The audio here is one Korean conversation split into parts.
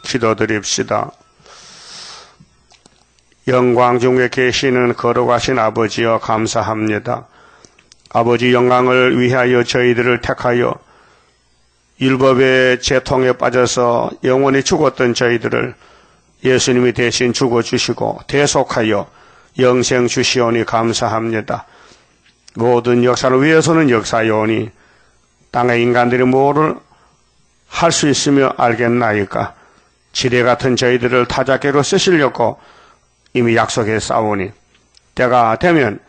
기도드립시다. 영광 중에 계시는 거룩하신 아버지여 감사합니다. 아버지 영광을 위하여 저희들을 택하여 율법의 재통에 빠져서 영원히 죽었던 저희들을 예수님이 대신 죽어주시고 대속하여 영생 주시오니 감사합니다. 모든 역사를 위해서는 역사요오니 땅의 인간들이 뭐를 할 수 있으며 알겠나이까. 지뢰 같은 저희들을 타작계로 쓰시려고 이미 약속해 싸우니 때가 되면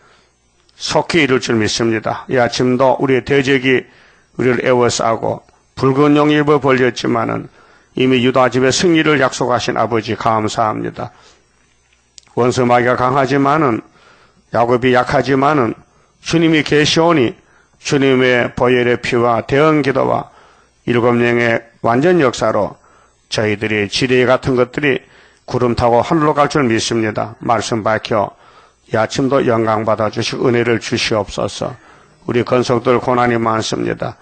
속히 이룰 줄 믿습니다. 이 아침도 우리의 대적이 우리를 애워싸고 붉은 용이 입어 벌렸지만은 이미 유다 집의 승리를 약속하신 아버지 감사합니다. 원수 마귀가 강하지만은 야곱이 약하지만은 주님이 계시오니 주님의 보혈의 피와 대언 기도와 7명의 완전 역사로 저희들이 지뢰 같은 것들이 구름 타고 하늘로 갈 줄 믿습니다. 말씀 밝혀 이 아침도 영광 받아 주시고 은혜를 주시옵소서. 우리 건속들 고난이 많습니다.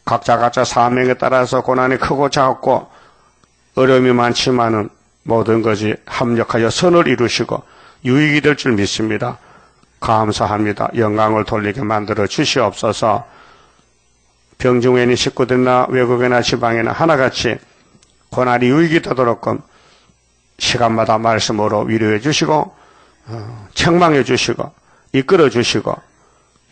각자 사명에 따라서 고난이 크고 작고 어려움이 많지만은 모든 것이 합력하여 선을 이루시고 유익이 될 줄 믿습니다. 감사합니다. 영광을 돌리게 만들어 주시옵소서. 병중에 있는 식구들이나 외국이나 지방이나 하나같이 고난이 유익이 되도록끔 시간마다 말씀으로 위로해 주시고 책망해 주시고 이끌어 주시고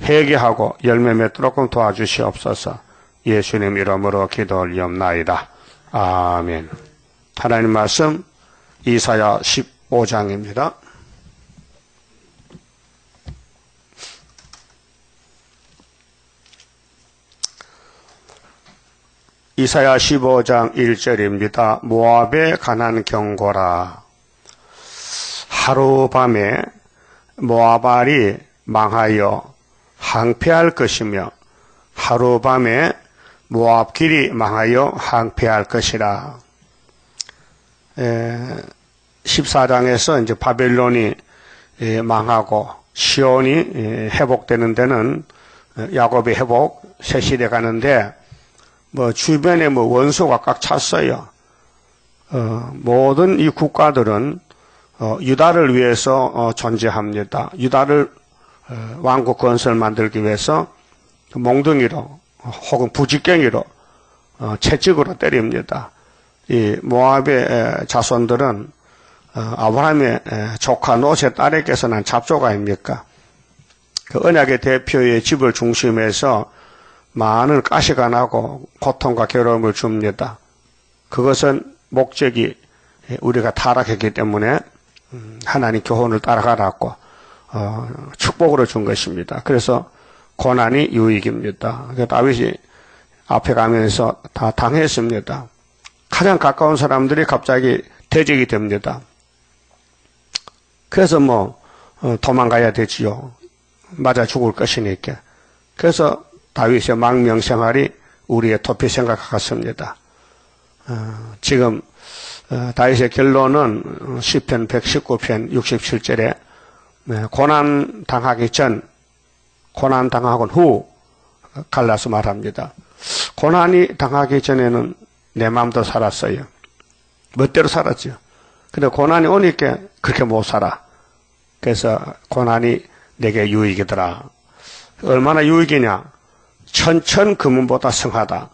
회개하고 열매 맺도록 도와주시옵소서. 예수님 이름으로 기도 올리옵나이다. 아멘. 하나님 말씀 이사야 15장입니다. 이사야 15장 1절입니다. 모압의 가난 경고라. 하루밤에 모압알이 망하여 항폐할 것이며 하루밤에 모압길이 망하여 항폐할 것이라. 14장에서 이제 바벨론이 망하고 시온이 회복되는 데는 야곱의 회복 새 시대 가는데 주변에 원수가 꽉 찼어요. 모든 이 국가들은 유다를 위해서 존재합니다. 유다를 왕국 건설 만들기 위해서 몽둥이로 혹은 부직갱이로 채찍으로 때립니다. 이 모압의 자손들은 아브라함의 조카 롯의 딸에게서 난 잡족 아닙니까? 그 언약의 대표의 집을 중심해서 많은 가시가 나고 고통과 괴로움을 줍니다. 그것은 목적이 우리가 타락했기 때문에 하나님 교훈을 따라가라고 축복으로 준 것입니다. 그래서 고난이 유익입니다. 다윗이 앞에 가면서 다 당했습니다. 가장 가까운 사람들이 갑자기 대적이 됩니다. 그래서 도망가야 되지요. 맞아 죽을 것이니까. 그래서 다윗의 망명 생활이 우리의 도피 생각 같습니다. 지금 다윗의 결론은 시편 119편 67절에 고난 당하기 전, 고난 당하고 후 갈라서 말합니다. 고난이 당하기 전에는 내 마음도 살았어요. 멋대로 살았죠. 근데 고난이 오니까 그렇게 못 살아. 그래서 고난이 내게 유익이더라. 얼마나 유익이냐? 천천 금은보다 성하다.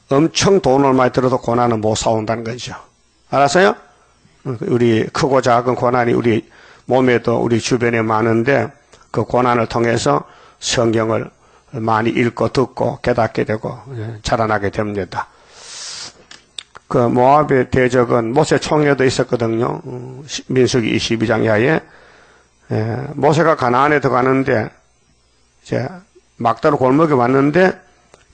엄청 돈을 많이 들어도 고난은 못 사온다는 거죠. 알았어요? 우리 크고 작은 고난이 우리 몸에도 우리 주변에 많은데 그 고난을 통해서 성경을 많이 읽고 듣고 깨닫게 되고 자라나게 됩니다. 그 모압의 대적은 모세 총회도 있었거든요. 민수기 22장 이하에 모세가 가나안에 들어가는데 이제 막다로 골목에 왔는데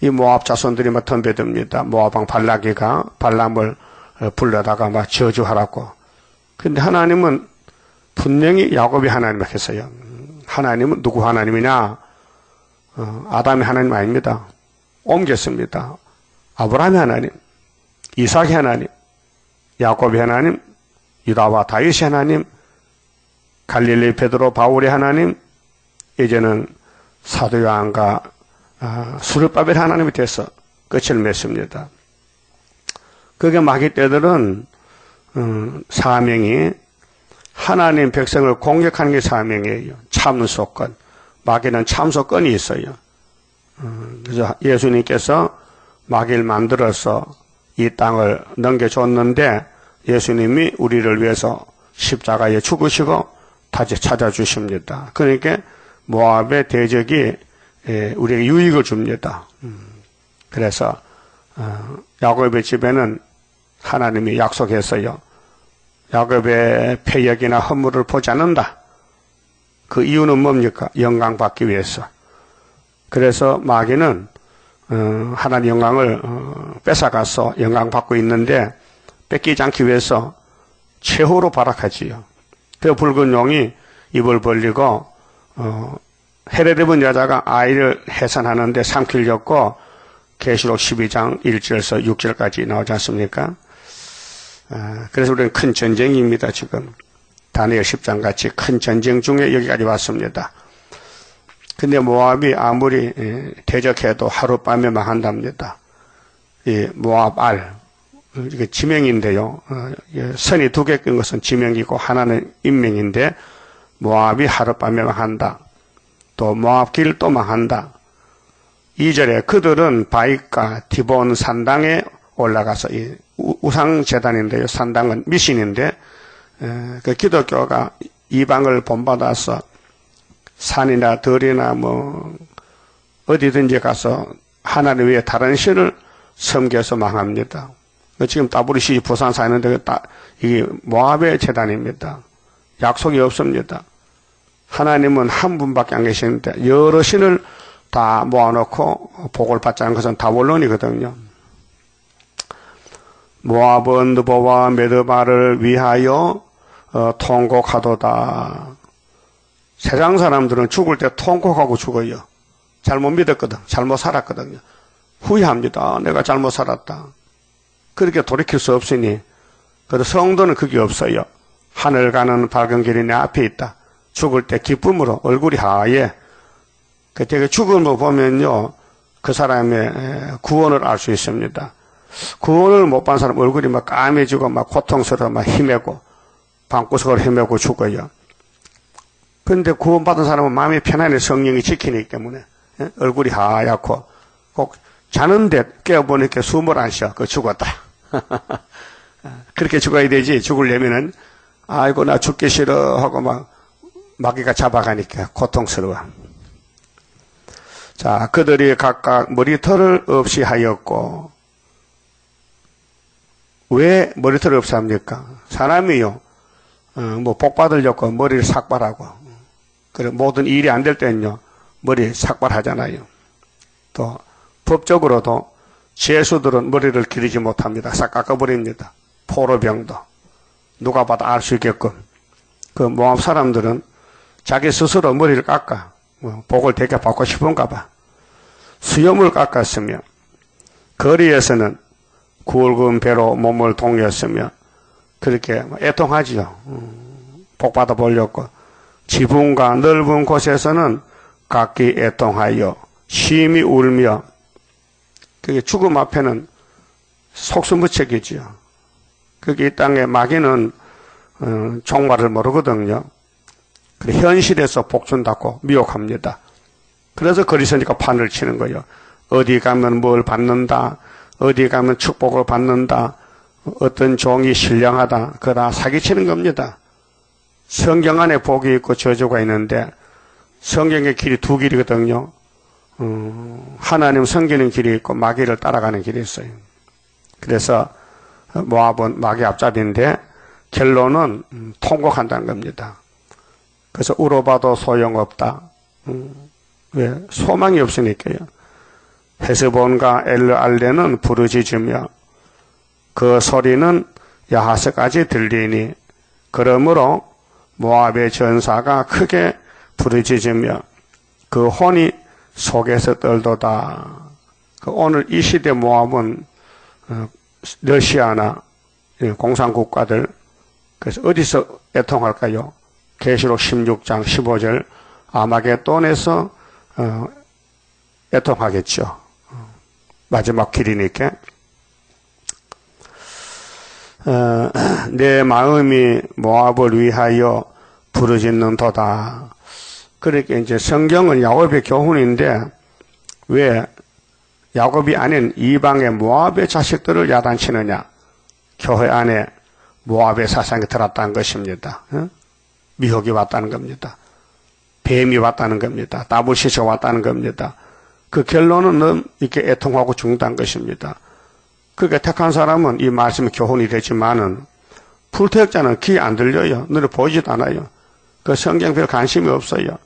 이 모압 자손들이 막 덤벼듭니다. 모압 왕 발락이가 발람을 불러다가 막 저주하라고. 근데 하나님은 분명히 야곱이 하나님을 했어요. 하나님은 누구 하나님이냐? 아담의 하나님 아닙니다. 옮겼습니다. 아브라함의 하나님, 이삭의 하나님, 야곱의 하나님, 유다와 다윗의 하나님, 갈릴리 베드로 바울의 하나님, 이제는 사도 요한과 수르바벨 하나님이 돼서 끝을 맺습니다. 그게 마귀 떼들은 사명이 하나님 백성을 공격하는 게 사명이에요. 참소권. 마귀는 참소권이 있어요. 그래서 예수님께서 마귀를 만들어서 이 땅을 넘겨줬는데 예수님이 우리를 위해서 십자가에 죽으시고 다시 찾아주십니다. 그러니까 모압의 대적이 우리에게 유익을 줍니다. 그래서 야곱의 집에는 하나님이 약속했어요. 야곱의 패역이나 허물을 보지 않는다. 그 이유는 뭡니까? 영광 받기 위해서. 그래서 마귀는 하나님 영광을 뺏어가서 영광 받고 있는데 뺏기지 않기 위해서 최후로 발악하지요. 그 붉은 용이 입을 벌리고 헤롯 여자가 아이를 해산하는데 삼키려고 계시록 12장 1절에서 6절까지 나오지 않습니까? 그래서 우리는 큰 전쟁입니다. 지금 다니엘 10장 같이 큰 전쟁 중에 여기까지 왔습니다. 근데 모압이 아무리 대적해도 하룻밤에 망한답니다. 이 모압 알, 이게 지명인데요. 선이 두 개 끈 것은 지명이고 하나는 인명인데 모압이 하룻밤에 망한다. 또 모압 길 또 망한다. 2절에 그들은 바익과 디본 산당에 올라가서 이 우상 재단인데요. 산당은 미신인데 그 기독교가 이방을 본받아서 산이나 들이나 뭐 어디든지 가서 하나님 외에 다른 신을 섬겨서 망합니다. 지금 따브리시 부산 사는데 이게 모압의 재단입니다. 약속이 없습니다. 하나님은 한 분밖에 안 계시는데 여러 신을 다 모아놓고 복을 받자는 것은 다원론이거든요. 모압은 느보와 메드바를 위하여 통곡하도다. 세상 사람들은 죽을 때 통곡하고 죽어요. 잘못 믿었거든. 잘못 살았거든요. 후회합니다. 내가 잘못 살았다. 그렇게 돌이킬 수 없으니. 그래도 성도는 그게 없어요. 하늘 가는 밝은 길이 내 앞에 있다. 죽을 때 기쁨으로 얼굴이 하얘. 그때 죽음을 보면요. 그 사람의 구원을 알 수 있습니다. 구원을 못 받은 사람 얼굴이 막 까매지고 막 고통스러워 막 헤매고 방구석을 헤매고 죽어요. 그런데 구원받은 사람은 마음이 편안해 성령이 지키기 때문에 얼굴이 하얗고 꼭 자는데 깨어보니까 숨을 안 쉬어. 그 죽었다. 그렇게 죽어야 되지. 죽으려면은 아이고 나 죽기 싫어 하고 막 마귀가 잡아가니까 고통스러워. 자, 그들이 각각 머리털을 없이 하였고 왜 머리털을 없이 합니까? 사람이요 뭐 복 받으려고 머리를 삭발하고 그래 모든 일이 안 될 때는요 머리 삭발하잖아요. 또 법적으로도 죄수들은 머리를 기르지 못합니다. 싹 깎아버립니다. 포로병도 누가 봐도 알 수 있게끔. 그 모압 사람들은 자기 스스로 머리를 깎아 복을 되게 받고 싶은가 봐. 수염을 깎았으며 거리에서는 굵은 배로 몸을 동였으며 그렇게 애통하지요. 복 받아 보려고. 지붕과 넓은 곳에서는 각기 애통하여 심히 울며 그게 죽음 앞에는 속수무책이지요. 그게 이 땅에 마귀는 종말을 모르거든요. 그래 현실에서 복 준다고 미혹합니다. 그래서 거리서니까 판을 치는 거예요. 어디 가면 뭘 받는다. 어디 가면 축복을 받는다. 어떤 종이 신령하다. 그거 다 사기치는 겁니다. 성경 안에 복이 있고 저주가 있는데 성경의 길이 두 길이거든요. 하나님 섬기는 길이 있고 마귀를 따라가는 길이 있어요. 그래서 모압은 마귀 앞잡이인데 결론은 통곡한다는 겁니다. 그래서 울어봐도 소용없다. 왜? 소망이 없으니까요. 헤스본과 엘르알레는 부르짖으며 그 소리는 야하스까지 들리니 그러므로 모압의 전사가 크게 부르짖으며 그 혼이 속에서 떨도다. 오늘 이 시대 모압은 러시아나 공산국가들 그래서 어디서 애통할까요? 계시록 16장 15절 아마겟돈에서 애통하겠죠. 마지막 길이니까. 내 마음이 모압을 위하여 부르짖는도다. 그러니까 이제 성경은 야곱의 교훈인데 왜 야곱이 아닌 이방의 모압의 자식들을 야단치느냐? 교회 안에 모압의 사상이 들었다는 것입니다. 미혹이 왔다는 겁니다. 뱀이 왔다는 겁니다. 다불시가 왔다는 겁니다. 그 결론은 이렇게 애통하고 죽는다는 것입니다. 그러니까 택한 사람은 이 말씀이 교훈이 되지만은 불택자는 귀 안 들려요. 눈에 보이지도 않아요. 그 성경 별 관심이 없어요.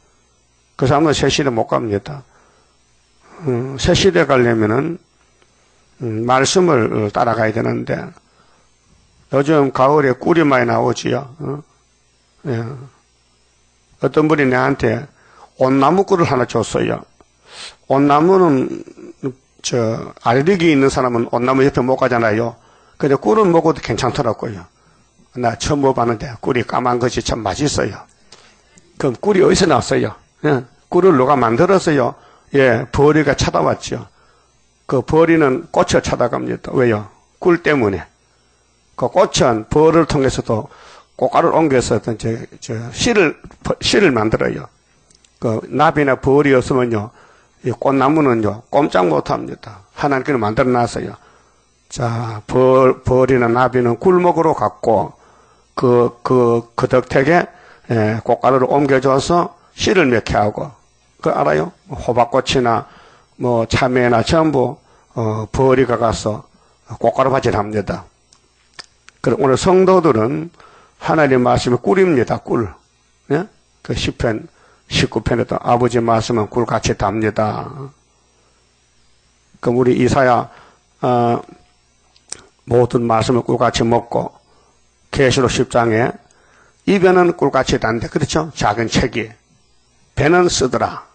그 사람은 새 시대 못 갑니다. 새 시대 가려면은 말씀을 따라가야 되는데 요즘 가을에 꿀이 많이 나오지요. 예. 어떤 분이 내한테 온나무 꿀을 하나 줬어요. 온나무는 알레르기 있는 사람은 온나무 옆에 못 가잖아요. 근데 꿀은 먹어도 괜찮더라고요. 나 처음 먹어봤는데 꿀이 까만 것이 참 맛있어요. 그럼 꿀이 어디서 나왔어요? 예. 꿀을 누가 만들었어요? 예, 벌이가 찾아왔죠. 그 벌이는 꽃을 찾아갑니다. 왜요? 꿀 때문에. 그 꽃은 벌을 통해서도 꽃가루를 옮겨서 씨를 만들어요. 그 나비나 벌이 없으면요, 이 꽃나무는요, 꼼짝 못 합니다. 하나님께서 만들어 놨어요. 자, 벌이나 나비는 꿀먹으로 갔고, 그 덕택에, 꽃가루를 옮겨줘서 씨를 맺게 하고, 그 알아요? 호박꽃이나, 참외나 전부, 벌이가 가서 꽃가루 밭을 합니다. 그럼 오늘 성도들은 하나님 말씀이 꿀입니다. 꿀. 예? 그 시편 19편에도 아버지 말씀은 꿀같이 답니다. 그럼 우리 이사야 모든 말씀을 꿀같이 먹고 계시록 10장에 입에는 꿀같이 단데 그렇죠? 작은 책이 배는 쓰더라.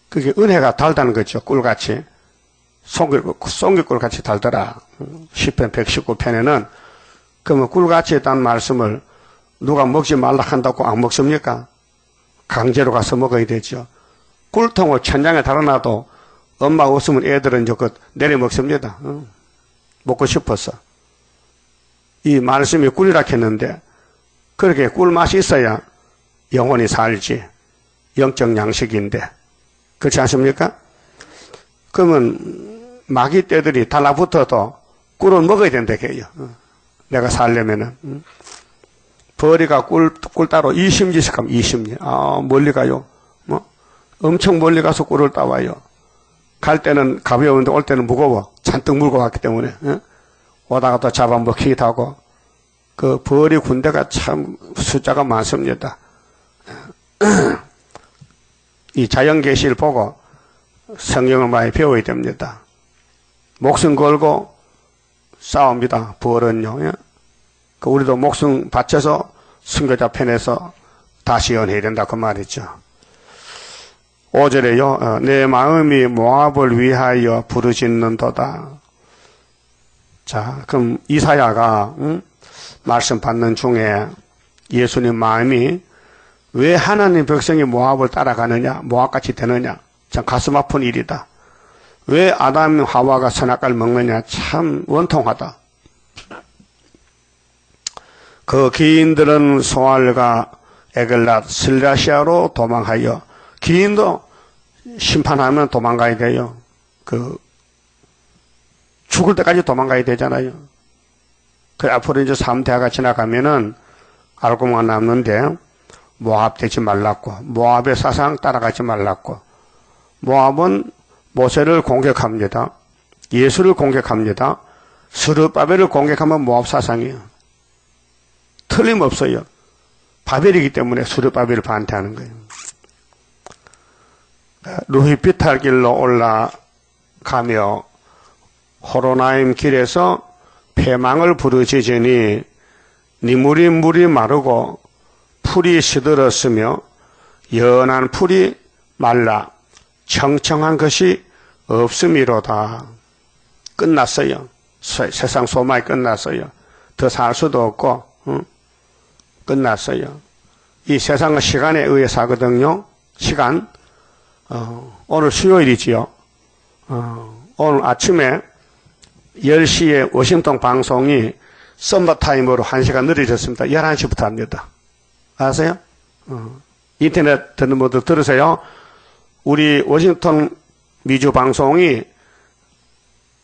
그게 은혜가 달다는 거죠. 꿀같이 송기꿀같이 달더라. 시편 119편에는 그러면 꿀같이 단 말씀을 누가 먹지 말라 한다고 안 먹습니까? 강제로 가서 먹어야 되죠. 꿀통을 천장에 달아놔도 엄마가 없으면 애들은 내려 먹습니다. 먹고 싶어서. 이 말씀이 꿀이라 했는데 그렇게 꿀맛이 있어야 영혼이 살지. 영적 양식인데. 그렇지 않습니까? 그러면 마귀 떼들이 달라붙어도 꿀은 먹어야 된다 해요. 내가 살려면은. 벌이가 꿀 따로 20리씩 하면 20리. 멀리 가요. 엄청 멀리 가서 꿀을 따와요. 갈 때는 가벼운데 올 때는 무거워. 잔뜩 물고 갔기 때문에. 오다가 또 잡아먹히기도 하고. 그 벌이 군대가 참 숫자가 많습니다. 이 자연계시를 보고 성경을 많이 배워야 됩니다. 목숨 걸고 싸웁니다. 벌은요. 우리도 목숨 바쳐서 순교자 편에서 다시 연해야 된다 그 말이죠. 5절에요. 내 마음이 모압을 위하여 부르짖는도다. 자, 그럼 이사야가 말씀 받는 중에 예수님 마음이 왜 하나님 백성이 모압을 따라가느냐, 모압같이 되느냐, 참 가슴 아픈 일이다. 왜 아담 하와가 선악과를 먹느냐, 참 원통하다. 그 기인들은 소알과 에글랏, 슬라시아로 도망하여, 기인도 심판하면 도망가야 돼요. 죽을 때까지 도망가야 되잖아요. 그 앞으로 이제 3대가 지나가면은 알고만 남는데, 모압 되지 말랐고, 모압의 사상 따라가지 말랐고, 모압은 모세를 공격합니다. 예수를 공격합니다. 스룹바벨을 공격하면 모압 사상이에요. 틀림없어요. 바벨이기 때문에 스룹바벨을 반대하는 거예요. 루히 비탈길로 올라가며 호로나임 길에서 패망을 부르짖으니 니물이 물이 마르고 풀이 시들었으며 연한 풀이 말라 청청한 것이 없음이로다. 끝났어요. 세상 소망이 끝났어요. 더 살 수도 없고 끝났어요. 이 세상은 시간에 의해 사거든요. 시간. 오늘 수요일이지요. 오늘 아침에 10시에 워싱턴 방송이 썸머타임으로 1시간 느려졌습니다. 11시부터 합니다. 아세요? 인터넷 듣는 분들 들으세요. 우리 워싱턴 미주 방송이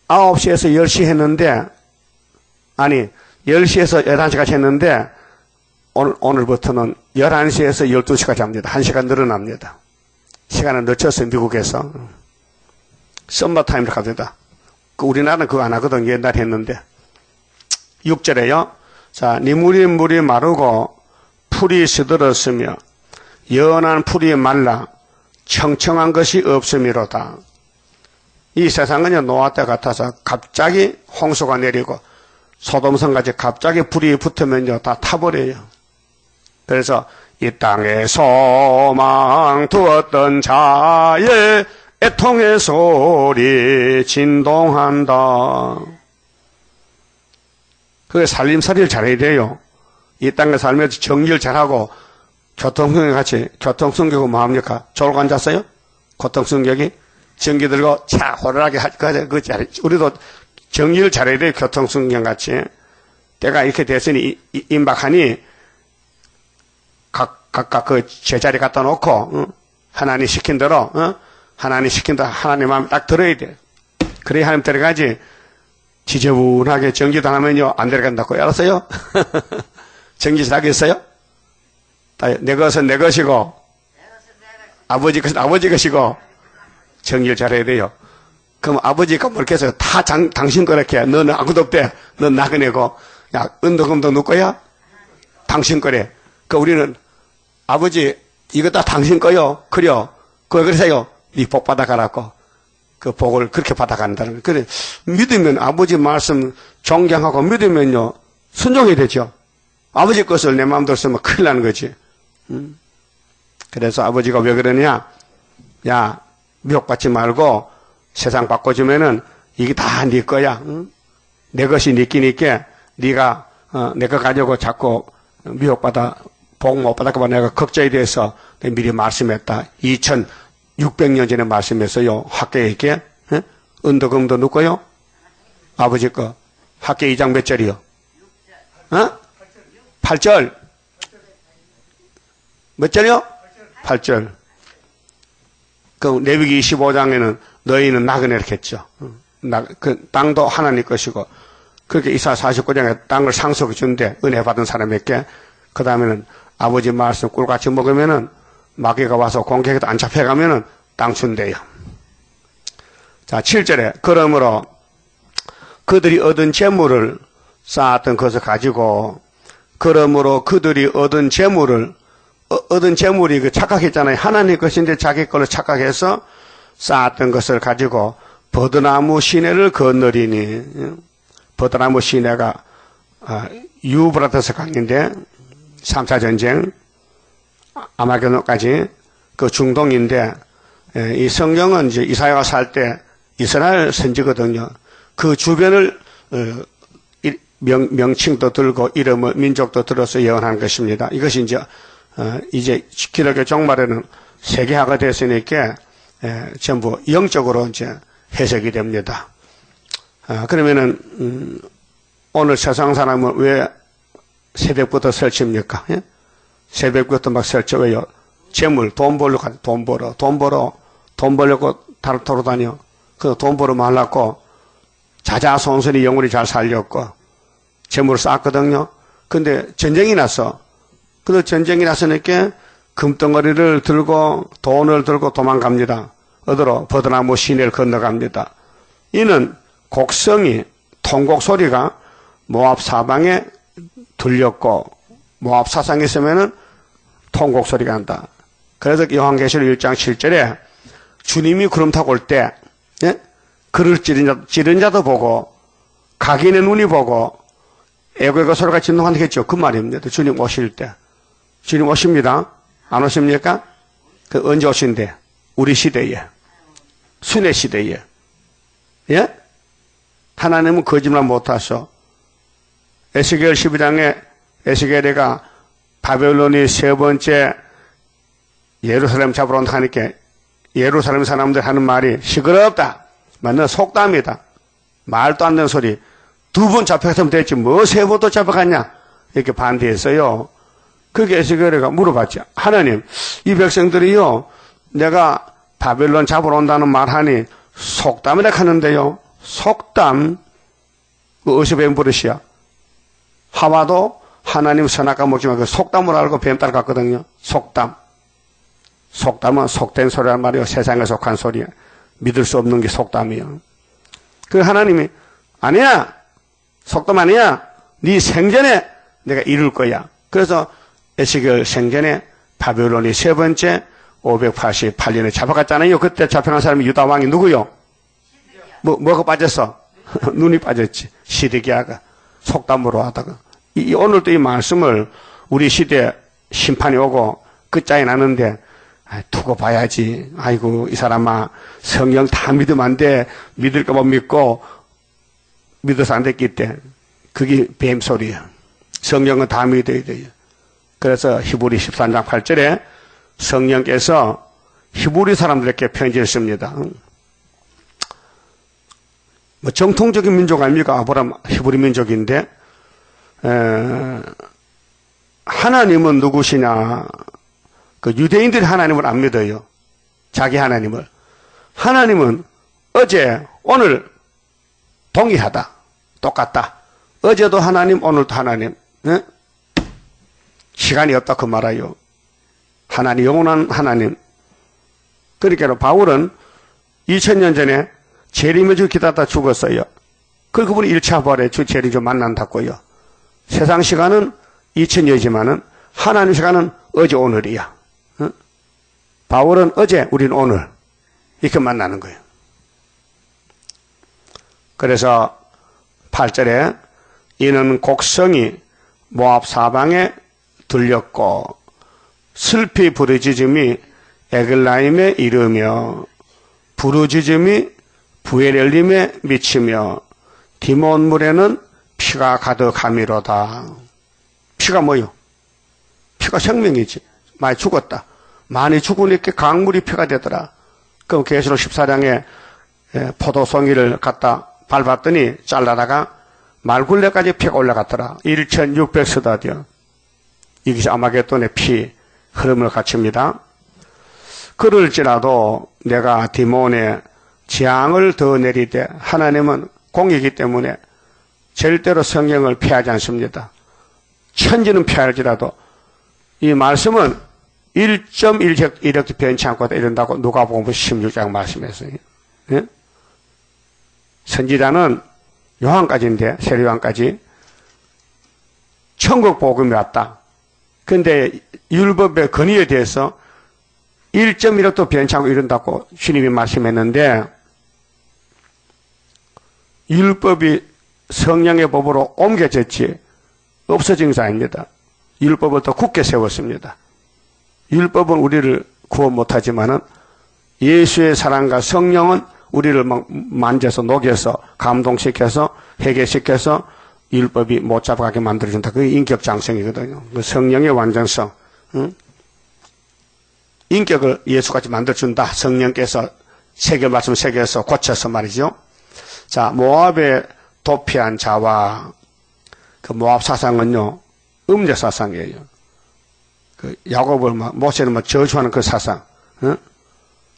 9시에서 10시 했는데, 아니, 10시에서 11시까지 했는데, 오늘부터는 11시에서 12시까지 합니다. 1시간 늘어납니다. 시간을 늦췄어요, 미국에서. 썸머타임으로 갑니다. 우리나라는 그거 안 하거든, 옛날에 했는데. 6절에요. 자, 네 물이 마르고 풀이 시들었으며 연한 풀이 말라 청청한 것이 없음이로다. 이 세상은요, 노아 때 같아서 갑자기 홍수가 내리고 소돔성같이 갑자기 불이 붙으면요, 다 타버려요. 그래서 이 땅에 소망 두었던 자의 애통의 소리 진동한다. 그게 살림살이를 잘해야 돼요. 이 땅에 살면서 정리를 잘하고 교통승격 같이, 교통승격은 뭐합니까? 졸고 앉았어요? 교통승격이? 전기 들고 차 호루라기 할 거죠. 그거 잘, 우리도 정리를 잘해야 돼요. 교통승격 같이. 때가 이렇게 됐으니 임박하니 각각 그 제자리 갖다 놓고, 하나님 시킨 대로, 하나님 시킨 대로 하나님 마음에 딱 들어야 돼. 그래야 하나님 데려가지. 지저분하게 정지도 하면요, 안 데려간다고. 알았어요? 정지 잘하겠어요? 내 것은 내 것이고, 아버지 것은 아버지 것이고, 정리를 잘해야 돼요. 그럼 아버지가 뭐렇게 해서 다 당신 거라게. 너는 아무도 없대. 넌 나그네고. 야, 은도금도 누 거야? 당신 거래. 그 우리는 아버지, 이거 다 당신 거요. 그래요. 그거 그러세요. 네 복 받아가라고. 그 복을 그렇게 받아간다는 거예요. 그래, 믿으면 아버지 말씀 존경하고 믿으면요, 순종해야 되죠. 아버지 것을 내 마음대로 쓰면 큰일 나는 거지. 그래서 아버지가 왜 그러냐? 야, 미혹받지 말고 세상 바꿔주면은 이게 다 네 거야. 내 것이 네 끼니까 네가 내 거 가지고 자꾸 미혹받아 복 못 받을까 봐 내가 걱정이 돼서 미리 말씀했다. 2600년 전에 말씀했어요. 학계에게. 은도금도 누구요? 아버지 거. 학계 2장 몇 절이요? 8절. 몇 절이요? 8절. 그 레위기 25장에는 너희는 나그네 이렇게 했죠. 그 땅도 하나님 것이고, 그렇게 이사 49장에 땅을 상속해 준대. 은혜 받은 사람에게. 그 다음에는 아버지 말씀 꿀같이 먹으면은 마귀가 와서 공격해도 안 잡혀가면은 땅 준대요. 자, 7절에 그러므로 그들이 얻은 재물을 쌓았던 것을 가지고, 그러므로 그들이 얻은 재물이 그 착각했잖아요. 하나님 것인데 자기 걸로 착각해서 쌓았던 것을 가지고 버드나무 시내를 건너리니, 버드나무 시내가 유브라데스 강인데 3차 전쟁 아마게도까지 그 중동인데, 이 성경은 이제 이사야가 살 때 이스라엘 선지거든요. 그 주변을 명칭도 들고 이름을 민족도 들어서 예언한 것입니다. 이것이 이제 기독교 종말에는 세계화가 됐으니까 전부 영적으로 이제 해석이 됩니다. 그러면은 오늘 세상 사람은 왜 새벽부터 설칩니까? 예? 새벽부터 막 설쳐. 왜요? 재물, 돈 벌려고 돌아다녀. 그 돈 벌으면 하려고 자자손손이 영혼이 잘 살렸고 재물을 쌓았거든요. 근데 전쟁이 났어. 근데 전쟁이 났으니까 금덩어리를 들고 돈을 들고 도망갑니다. 어디로? 버드나무 시내를 건너갑니다. 이는 곡성이 통곡 소리가 모압 사방에 들렸고, 모압 사상에 있으면은 통곡 소리가 난다. 그래서 요한계시록 1장 7절에 주님이 구름 타고 올 때, 예? 그를 찌른 자도 보고, 각인의 눈이 보고, 애고애고 소리가 진동한다 했죠. 그 말입니다. 주님 오실 때. 주님 오십니다. 안 오십니까? 그 언제 오신대? 우리 시대에. 순회 시대에. 예? 하나님은 거짓말 못하셔. 에스겔 12장에 에스겔이가 바벨론이 세 번째 예루살렘 잡으러 온다 하니까 예루살렘 사람들 하는 말이 시끄럽다. 맞는 속담이다. 말도 안 되는 소리. 2번 잡혀갔으면 됐지 뭐 3번도 잡혀갔냐 이렇게 반대했어요. 그게 에스겔이가 물어봤죠. 하나님, 이 백성들이요 내가 바벨론 잡으러 온다는 말하니 속담이라 하는데요. 속담 어디서 배운 버릇이야? 하와도 하나님 선악과 먹지 말고 속담을 알고 뱀 따라갔거든요. 속담. 속담은 속된 소리란 말이에요. 세상에 속한 소리야. 믿을 수 없는 게 속담이에요. 그 하나님이 아니야. 속담 아니야. 네 생전에 내가 이룰 거야. 그래서 에스겔 생전에 바벨론이 3번째 588년에 잡아갔잖아요. 그때 잡혀간 사람이 유다 왕이 누구요? 뭐가 빠졌어? 눈이 빠졌지. 시드기야가 속담으로 하다가. 오늘도 이 말씀을 우리 시대에 심판이 오고 끝장이 나는데 두고 봐야지. 아이고 이 사람아 성경 다 믿으면 안 돼. 믿을까 못 믿고 믿어서 안 됐기 때문에 그게 뱀소리야. 성경은 다 믿어야 돼요. 그래서 히브리 13장 8절에 성령께서 히브리 사람들에게 편지를 씁니다. 뭐 정통적인 민족 아닙니까? 아브라함 히브리 민족인데 하나님은 누구시냐? 그 유대인들이 하나님을 안 믿어요. 자기 하나님을. 하나님은 어제 오늘 동일하다. 똑같다. 어제도 하나님 오늘도 하나님. 네? 시간이 없다 그 말아요. 하나님 영원한 하나님. 그러니까 바울은 2000년 전에 재림의 주 기다렸다 죽었어요. 그분이 1차 부활에 주 재림 좀 만난다고요. 세상 시간은 2000년이지만은 하나님 시간은 어제 오늘이야. 어? 바울은 어제, 우리는 오늘 이렇게 만나는 거예요. 그래서 8절에 이는 곡성이 모압 사방에 들렸고 슬피 부르짖음이 에글라임에 이르며 부르짖음이 부에렐림에 미치며 디몬물에는 피가 가득함이로다. 피가 뭐요? 피가 생명이지. 많이 죽었다. 많이 죽으니까 강물이 피가 되더라. 그럼 계시록 14장에 포도송이를 갖다 밟았더니 잘라다가 말굴레까지 피가 올라갔더라. 1600스다디언. 이것이 아마겟돈의 피 흐름을 갖춥니다. 그럴지라도 내가 디몬에 재앙을 더 내리되 하나님은 공이기 때문에 절대로 성령을 피하지 않습니다. 천지는 피할지라도 이 말씀은 1.1획도 변치 않고 이런다고 누가복음 16장 말씀했어요. 예? 선지자는 요한까지인데 세례요한까지 천국 복음이 왔다. 근데 율법의 권위에 대해서 1.1획도 변치 않고 이런다고 주님이 말씀했는데 율법이 성령의 법으로 옮겨졌지 없어진 것이 아닙니다. 율법을 더 굳게 세웠습니다. 율법은 우리를 구원 못하지만은 예수의 사랑과 성령은 우리를 막 만져서 녹여서 감동시켜서 회개시켜서 율법이 못 잡아가게 만들어준다. 그게 인격장성이거든요. 그 성령의 완전성. 응? 인격을 예수같이 만들어준다. 성령께서 말씀 새겨서 고쳐서 말이죠. 자, 모압의 도피한 자와 그 모압 사상은요, 음녀 사상이에요. 그 야곱을 모세를 저주하는 그 사상. 응?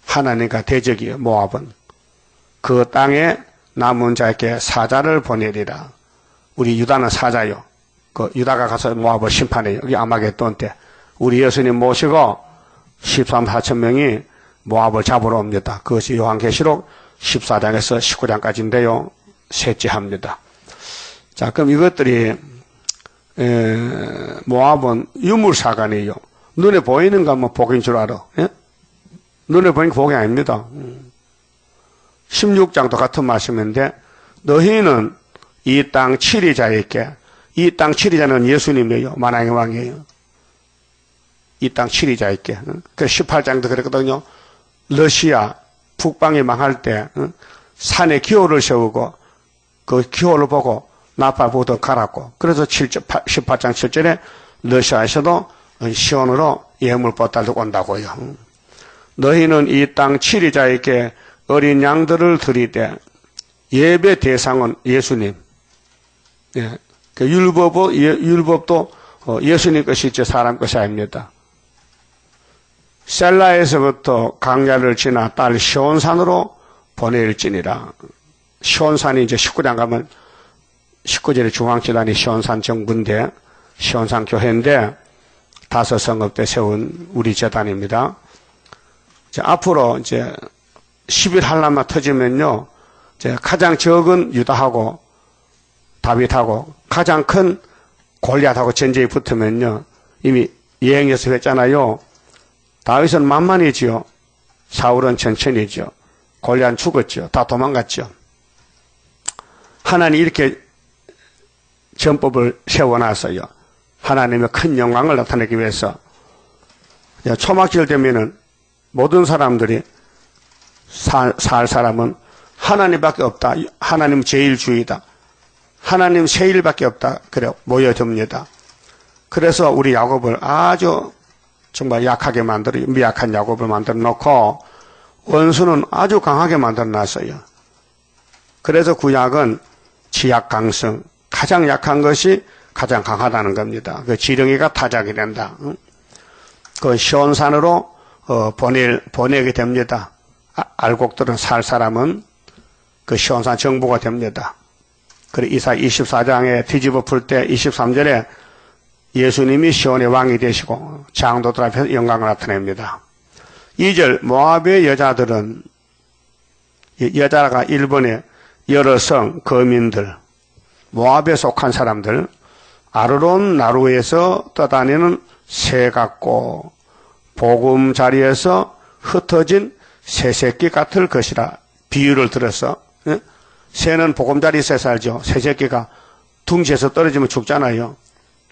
하나님과 대적이에요, 모압은. 그 땅에 남은 자에게 사자를 보내리라. 우리 유다는 사자요. 그 유다가 가서 모압을 심판해요. 여기 아마겟돈 때. 우리 예수님 모시고 13, 4천 명이 모압을 잡으러 옵니다. 그것이 요한계시록 14장에서 19장까지인데요. 셋째 합니다. 자, 그럼 이것들이 모압은 유물사관이에요. 눈에 보이는 것만 복인 줄 알아. 예? 눈에 보이는 게 복이 아닙니다. 16장도 같은 말씀인데 너희는 이 땅 치리자에게, 이 땅 치리자는 예수님이에요. 만왕의 왕이에요. 이 땅 치리자에게. 그 18장도 그랬거든요. 러시아 북방이 망할 때 산에 기호를 세우고 그 기호를 보고 나팔부터 갈았고, 그래서 18장 7절에 러시아에서도 시온으로 예물 보따리고 온다고요. 너희는 이 땅 치리자에게 어린 양들을 드리되 예배 대상은 예수님. 예. 그 율법도 예수님 것이지 사람 것이 아닙니다. 셀라에서부터 강야를 지나 딸 시온산으로 보낼지니라. 시온산이 이제 19장 가면 19절에 중앙재단이 시온산 정부인데, 시온산 교회인데, 5 성읍 때 세운 우리 재단입니다. 이제 앞으로 이제 10일 한란만 터지면요, 이제 가장 적은 유다하고 다윗하고 가장 큰 골리앗하고 전쟁이 붙으면요, 이미 예행에서 했잖아요. 다윗은 만만이지요. 사울은 천천히죠. 골리앗은 죽었죠. 다 도망갔죠. 하나님이 이렇게 전법을 세워놨어요. 하나님의 큰 영광을 나타내기 위해서. 초막절 되면은 모든 사람들이 살 사람은 하나님밖에 없다. 하나님 제일주의다. 하나님 세일밖에 없다. 그래 모여듭니다. 그래서 우리 야곱을 아주 정말 약하게 만들어, 미약한 야곱을 만들어 놓고 원수는 아주 강하게 만들어 놨어요. 그래서 구약은 지약 강성, 가장 약한 것이 가장 강하다는 겁니다. 그 지렁이가 타작이 된다. 그 시온산으로 보내게 됩니다. 알곡들은 살 사람은 그 시온산 정부가 됩니다. 그리고 이사 24장에 뒤집어 풀 때 23절에 예수님이 시온의 왕이 되시고 장도들 앞에서 영광을 나타냅니다. 2절 모압의 여자들은, 여자가 일본의 여러 성 거민들, 모압에 속한 사람들, 아르론 나루에서 떠다니는 새 같고 보금자리에서 흩어진 새새끼 같을 것이라. 비유를 들어서, 새는 보금자리에서 살죠. 새새끼가 둥지에서 떨어지면 죽잖아요.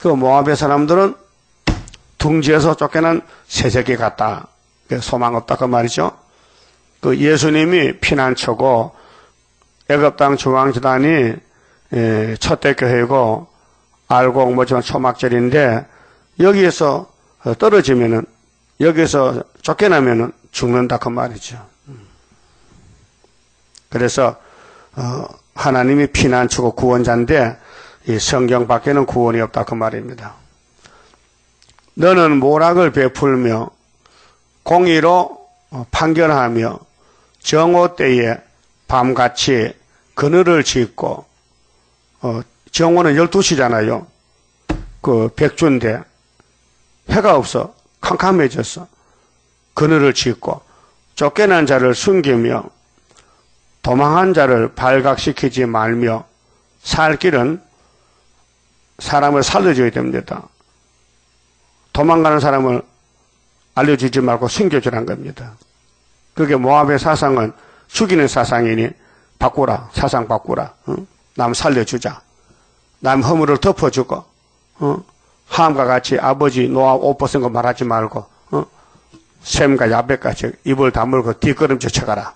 그 모압의 사람들은 둥지에서 쫓겨난 새새끼 같다. 소망 없다 그 말이죠. 그 예수님이 피난처고 애굽 땅 중앙재단이 첫대 교회고 알곡 뭐지만 초막절인데 여기에서 떨어지면은, 여기에서 쫓겨나면은 죽는다 그 말이죠. 그래서 하나님이 피난처고 구원자인데 이 성경 밖에는 구원이 없다 그 말입니다. 너는 모락을 베풀며 공의로 판결하며 정오 때에 밤같이 그늘을 짓고, 정오는 12시잖아요. 그 백주인데 해가 없어. 캄캄해졌어. 그늘을 짓고 쫓겨난 자를 숨기며 도망한 자를 발각시키지 말며 살 길은 사람을 살려줘야 됩니다. 도망가는 사람을 알려주지 말고 숨겨주란 겁니다. 그게 모압의 사상은 죽이는 사상이니 바꾸라. 사상 바꾸라. 남 살려주자. 남 허물을 덮어주고, 함과 같이 아버지 노아 옷 벗은 거 말하지 말고, 샘과 야벳같이 입을 다물고 뒷걸음질 쳐가라.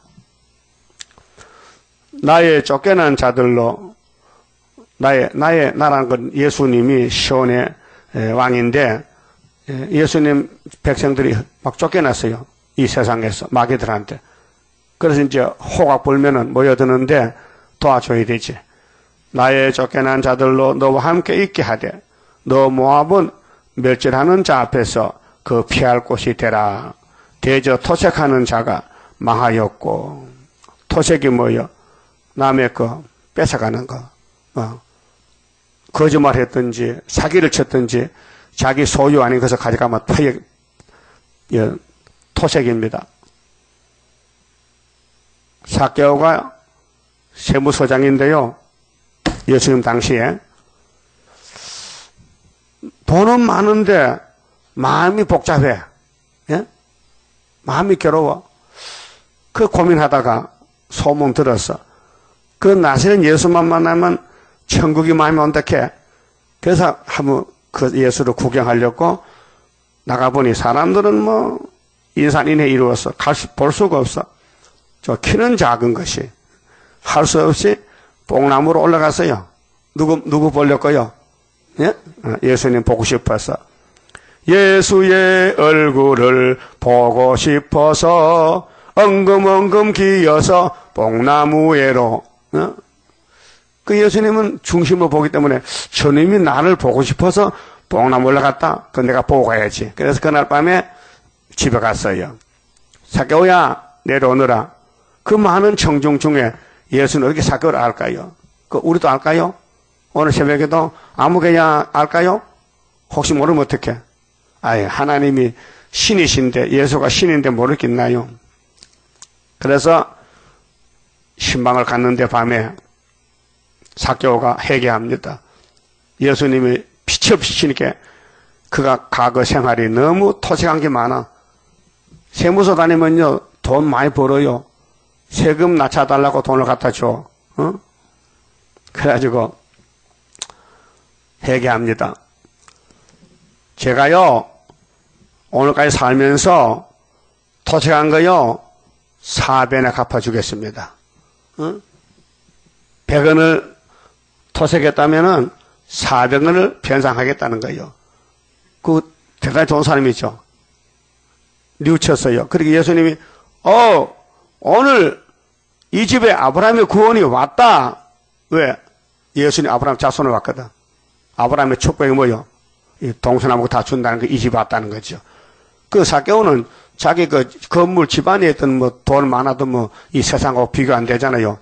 나의 쫓겨난 자들로, 나라는 건 예수님이 시온의 왕인데, 예수님 백성들이 막 쫓겨났어요. 이 세상에서, 마귀들한테. 그래서 이제 호각 불면은 모여드는데 도와줘야 되지. 나의 쫓겨난 자들로 너와 함께 있게 하되, 너 모압은 멸절하는 자 앞에서 그 피할 곳이 되라. 대저 토색하는 자가 망하였고, 토색이 뭐요? 남의 거 뺏어가는 거. 거짓말 했든지, 사기를 쳤든지, 자기 소유 아닌 것을 가져가면 토색입니다. 삭개오가 세무서장인데요. 예수님 당시에 돈은 많은데 마음이 복잡해. 예? 마음이 괴로워. 그 고민하다가 소문 들었어. 그 나시는 예수만 만나면 천국이 마음에 온다해. 그래서 한번 그 예수를 구경하려고 나가보니 사람들은 뭐 인산인해 이루어서 볼 수가 없어. 저 키는 작은 것이 할 수 없이 뽕나무로 올라갔어요. 누구 보려고요? 예? 예수님 보고 싶어서. 예수의 얼굴을 보고 싶어서 엉금엉금 기어서 뽕나무에로. 그 예수님은 중심으로 보기 때문에 주님이 나를 보고 싶어서 뽕나무 올라갔다. 그 내가 보고 가야지. 그래서 그날 밤에 집에 갔어요. 삭개오야 내려오너라. 그 많은 청중 중에 예수는 어떻게 삭개오를 알까요? 그 우리도 알까요? 오늘 새벽에도 아무개야 알까요? 혹시 모르면 어떡해? 아예 하나님이 신이신데 예수가 신인데 모르겠나요? 그래서 신방을 갔는데 밤에 삭개오가 회개합니다. 예수님이 피치없이니까 그가 과거 생활이 너무 토색한 게 많아. 세무서 다니면요 돈 많이 벌어요. 세금 낮춰달라고 돈을 갖다 줘. 그래가지고 회개합니다. 제가요 오늘까지 살면서 토색한 거요 4배나 갚아주겠습니다. 100원을 토색했다면은 400원을 변상하겠다는 거예요. 그 대단히 좋은 사람이죠. 뉘우쳤어요. 그렇게 예수님이 오늘 이 집에 아브라함의 구원이 왔다. 왜? 예수님 아브라함 자손을 왔거든. 아브라함의 축복이 뭐요? 동서남북 다 준다는 거 이 집에 왔다는 거죠. 그 삭개오는 자기 그 건물 집안에 있던 뭐 돈 많아도 뭐 이 세상하고 비교 안 되잖아요.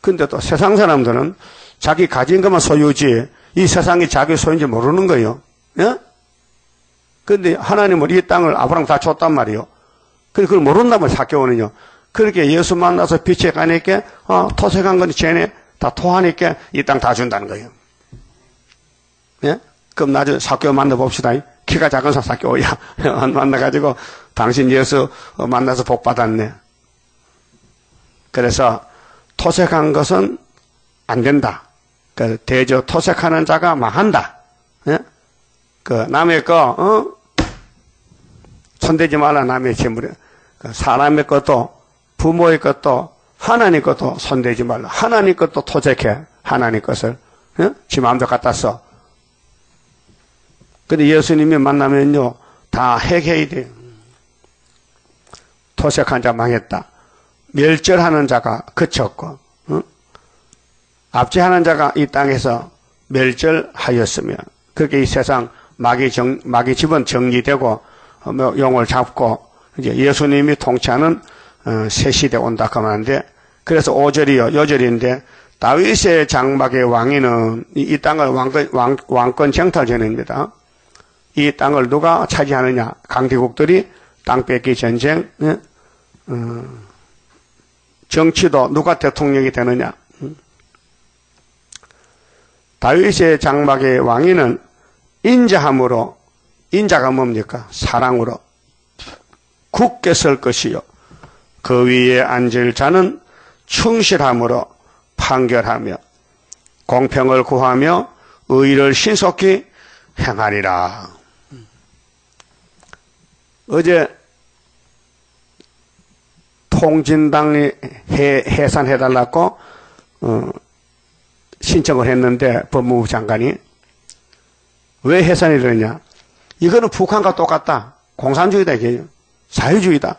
근데 또 세상 사람들은 자기 가진 것만 소유지 이 세상이 자기 소유인지 모르는 거예요. 예? 근데 하나님은 이 땅을 아브라함 다 줬단 말이에요. 근데 그걸 모른단 말이에요. 삭개오는요. 그렇게 예수 만나서 빛에 가니까 토색한 건 쟤네 다 토하니까 이 땅 다 준다는 거예요. 예? 그럼 나중에 삭개오 만나봅시다. 키가 작은 삭개오야. 만나가지고 당신 예수 만나서 복 받았네. 그래서 토색한 것은 안 된다. 그 대저 토색하는 자가 망한다. 예? 그 남의 거 손대지 말라. 남의 재물에 그 사람의 것도 부모의 것도 하나님 것도 손대지 말라. 하나님 것도 토색해. 하나님 것을 지 마음대로 갖다 써. 근데 예수님이 만나면요 다 회개해야 돼요. 토색한 자 망했다. 멸절하는 자가 그쳤고 압제하는 자가 이 땅에서 멸절하였으며 그렇게 이 세상 마귀 집은 정리되고 용을 잡고 이제 예수님이 통치하는 새 시대 온다 그러는데 그래서 5절이요 요절인데 다윗의 장막의 왕위는 이 땅을 왕권 정탈 전입니다. 이 땅을 누가 차지하느냐? 강대국들이 땅 뺏기 전쟁, 정치도 누가 대통령이 되느냐? 다윗의 장막의 왕위는 인자함으로, 인자가 뭡니까? 사랑으로 굳게 설 것이요. 그 위에 앉을 자는 충실함으로 판결하며 공평을 구하며 의를 신속히 행하리라. 어제 통진당이 해산해달라고 신청을 했는데 법무부 장관이 왜 해산이 되느냐? 이거는 북한과 똑같다. 공산주의다 이게 자유주의다.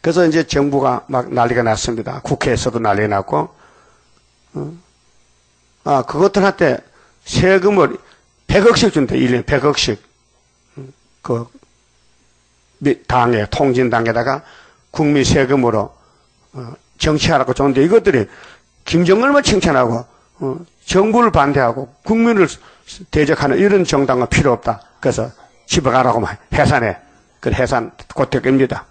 그래서 이제 정부가 막 난리가 났습니다. 국회에서도 난리가 났고 그것들한테 세금을 100억씩 준대. 1년에 100억씩 그 당에 통진당에다가 국민 세금으로 정치하라고 줬는데 이것들이 김정은만 칭찬하고 정부를 반대하고 국민을 대적하는 이런 정당은 필요 없다. 그래서 집에 가라고 해산해. 그 해산 곧 될 겁니다.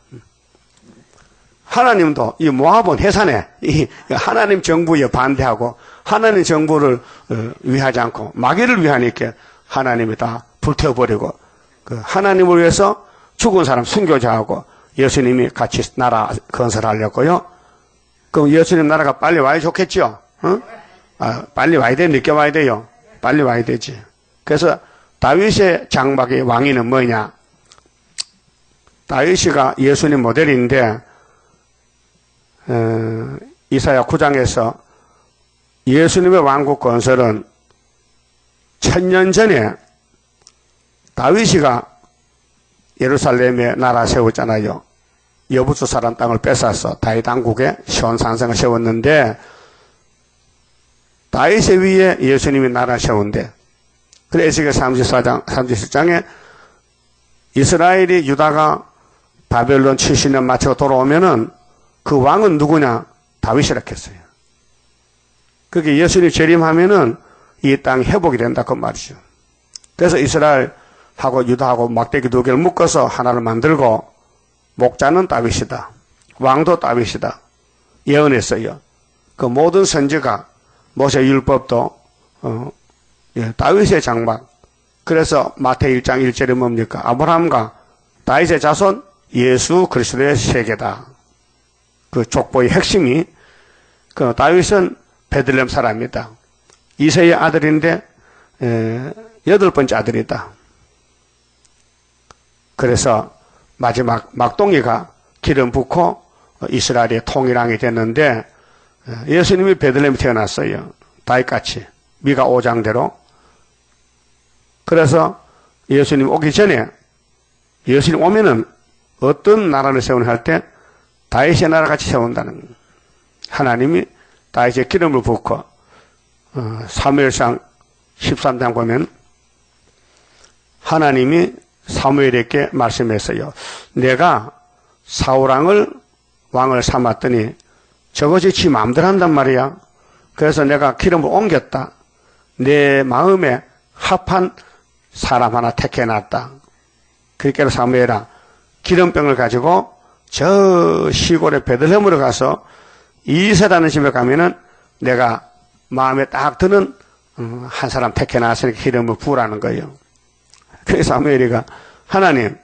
하나님도 이 모압은 해산해. 이 하나님 정부에 반대하고 하나님 정부를 위하지 않고 마귀를 위하니까 하나님이 다 불태워버리고 그 하나님을 위해서 죽은 사람 순교자하고 예수님이 같이 나라 건설하려고요. 그럼 예수님 나라가 빨리 와야 좋겠죠? 빨리 와야 돼? 늦게 와야 돼요? 빨리 와야 되지. 그래서 다윗의 장막의 왕위는 뭐냐? 다윗이가 예수님 모델인데 이사야 9장에서 예수님의 왕국 건설은 1000년 전에 다윗이가 예루살렘에 나라 세웠잖아요. 여부수 사람 땅을 뺏어서 다윗 왕국에 시온산성을 세웠는데 다윗의 위에 예수님이 나라 세운데, 그래 에스겔 34장, 37장에 이스라엘이 유다가 바벨론 70년 마치고 돌아오면은 그 왕은 누구냐? 다윗이라 했어요. 그게 예수님 재림하면은 이 땅 회복이 된다 그 말이죠. 그래서 이스라엘하고 유다하고 막대기 두 개를 묶어서 하나를 만들고 목자는 다윗이다. 왕도 다윗이다. 예언했어요. 그 모든 선지가 모세 율법도 다윗의 장막. 그래서 마태 1장 1절에 뭡니까? 아브라함과 다윗의 자손 예수 그리스도의 세계다. 그 족보의 핵심이 그 다윗은 베들레헴 사람이다. 이세의 아들인데 8번째 아들이다. 그래서 마지막 막동이가 기름 붓고 이스라엘의 통일왕이 됐는데 예수님이 베들레헴에 태어났어요. 다윗같이 미가 5장대로. 그래서 예수님 오기 전에 예수님 오면은 어떤 나라를 세우는 할 때 다윗의 나라 같이 세운다는 거예요. 하나님이 다윗의 기름을 붓고 사무엘상 13장 보면 하나님이 사무엘에게 말씀했어요. 내가 사울왕을 왕을 삼았더니 저것이 지 마음대로 한단 말이야. 그래서 내가 기름을 옮겼다. 내 마음에 합한 사람 하나 택해놨다. 그러니까 사무엘아, 기름병을 가지고 저 시골의 베들레헴으로 가서 이세라는 집에 가면은 내가 마음에 딱 드는 한 사람 택해놨으니까 기름을 부으라는 거예요. 그래서 사무엘이가 하나님,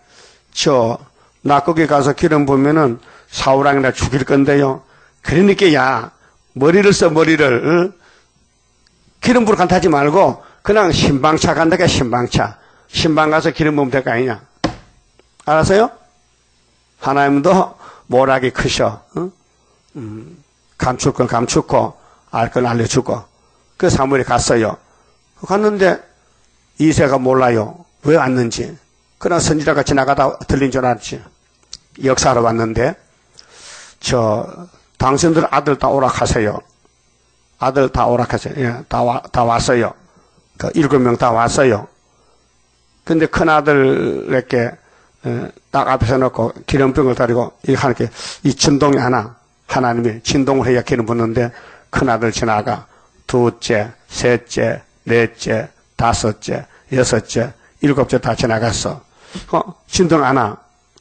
나 거기 가서 기름 부으면은 사울왕이나 죽일 건데요. 그러니까 야, 머리를 써, 머리를. 기름 부으러 간다지 말고 그냥 신방차 간다니까 신방차. 신방 가서 기름 부으면 될 거 아니냐. 알았어요? 하나님도 모락이 크셔. 감출 건 감추고 알 건 알려주고. 그 사무엘이 갔어요. 갔는데 이새가 몰라요. 왜 왔는지. 그냥 선지자가 지나가다 들린 줄 알았지. 역사하러 왔는데 당신들 아들 다 오락하세요. 아들 다 오락하세요. 예, 다 왔어요. 그 7명 다 왔어요. 근데 큰 아들에게 딱 앞에서 놓고 기름병을 가지고 이렇게 이 진동이 하나님이 진동을 해야 기름 붓는데 큰 아들 지나가 둘째, 셋째, 넷째, 다섯째, 여섯째, 7째 다 지나갔어. 진동 안 와.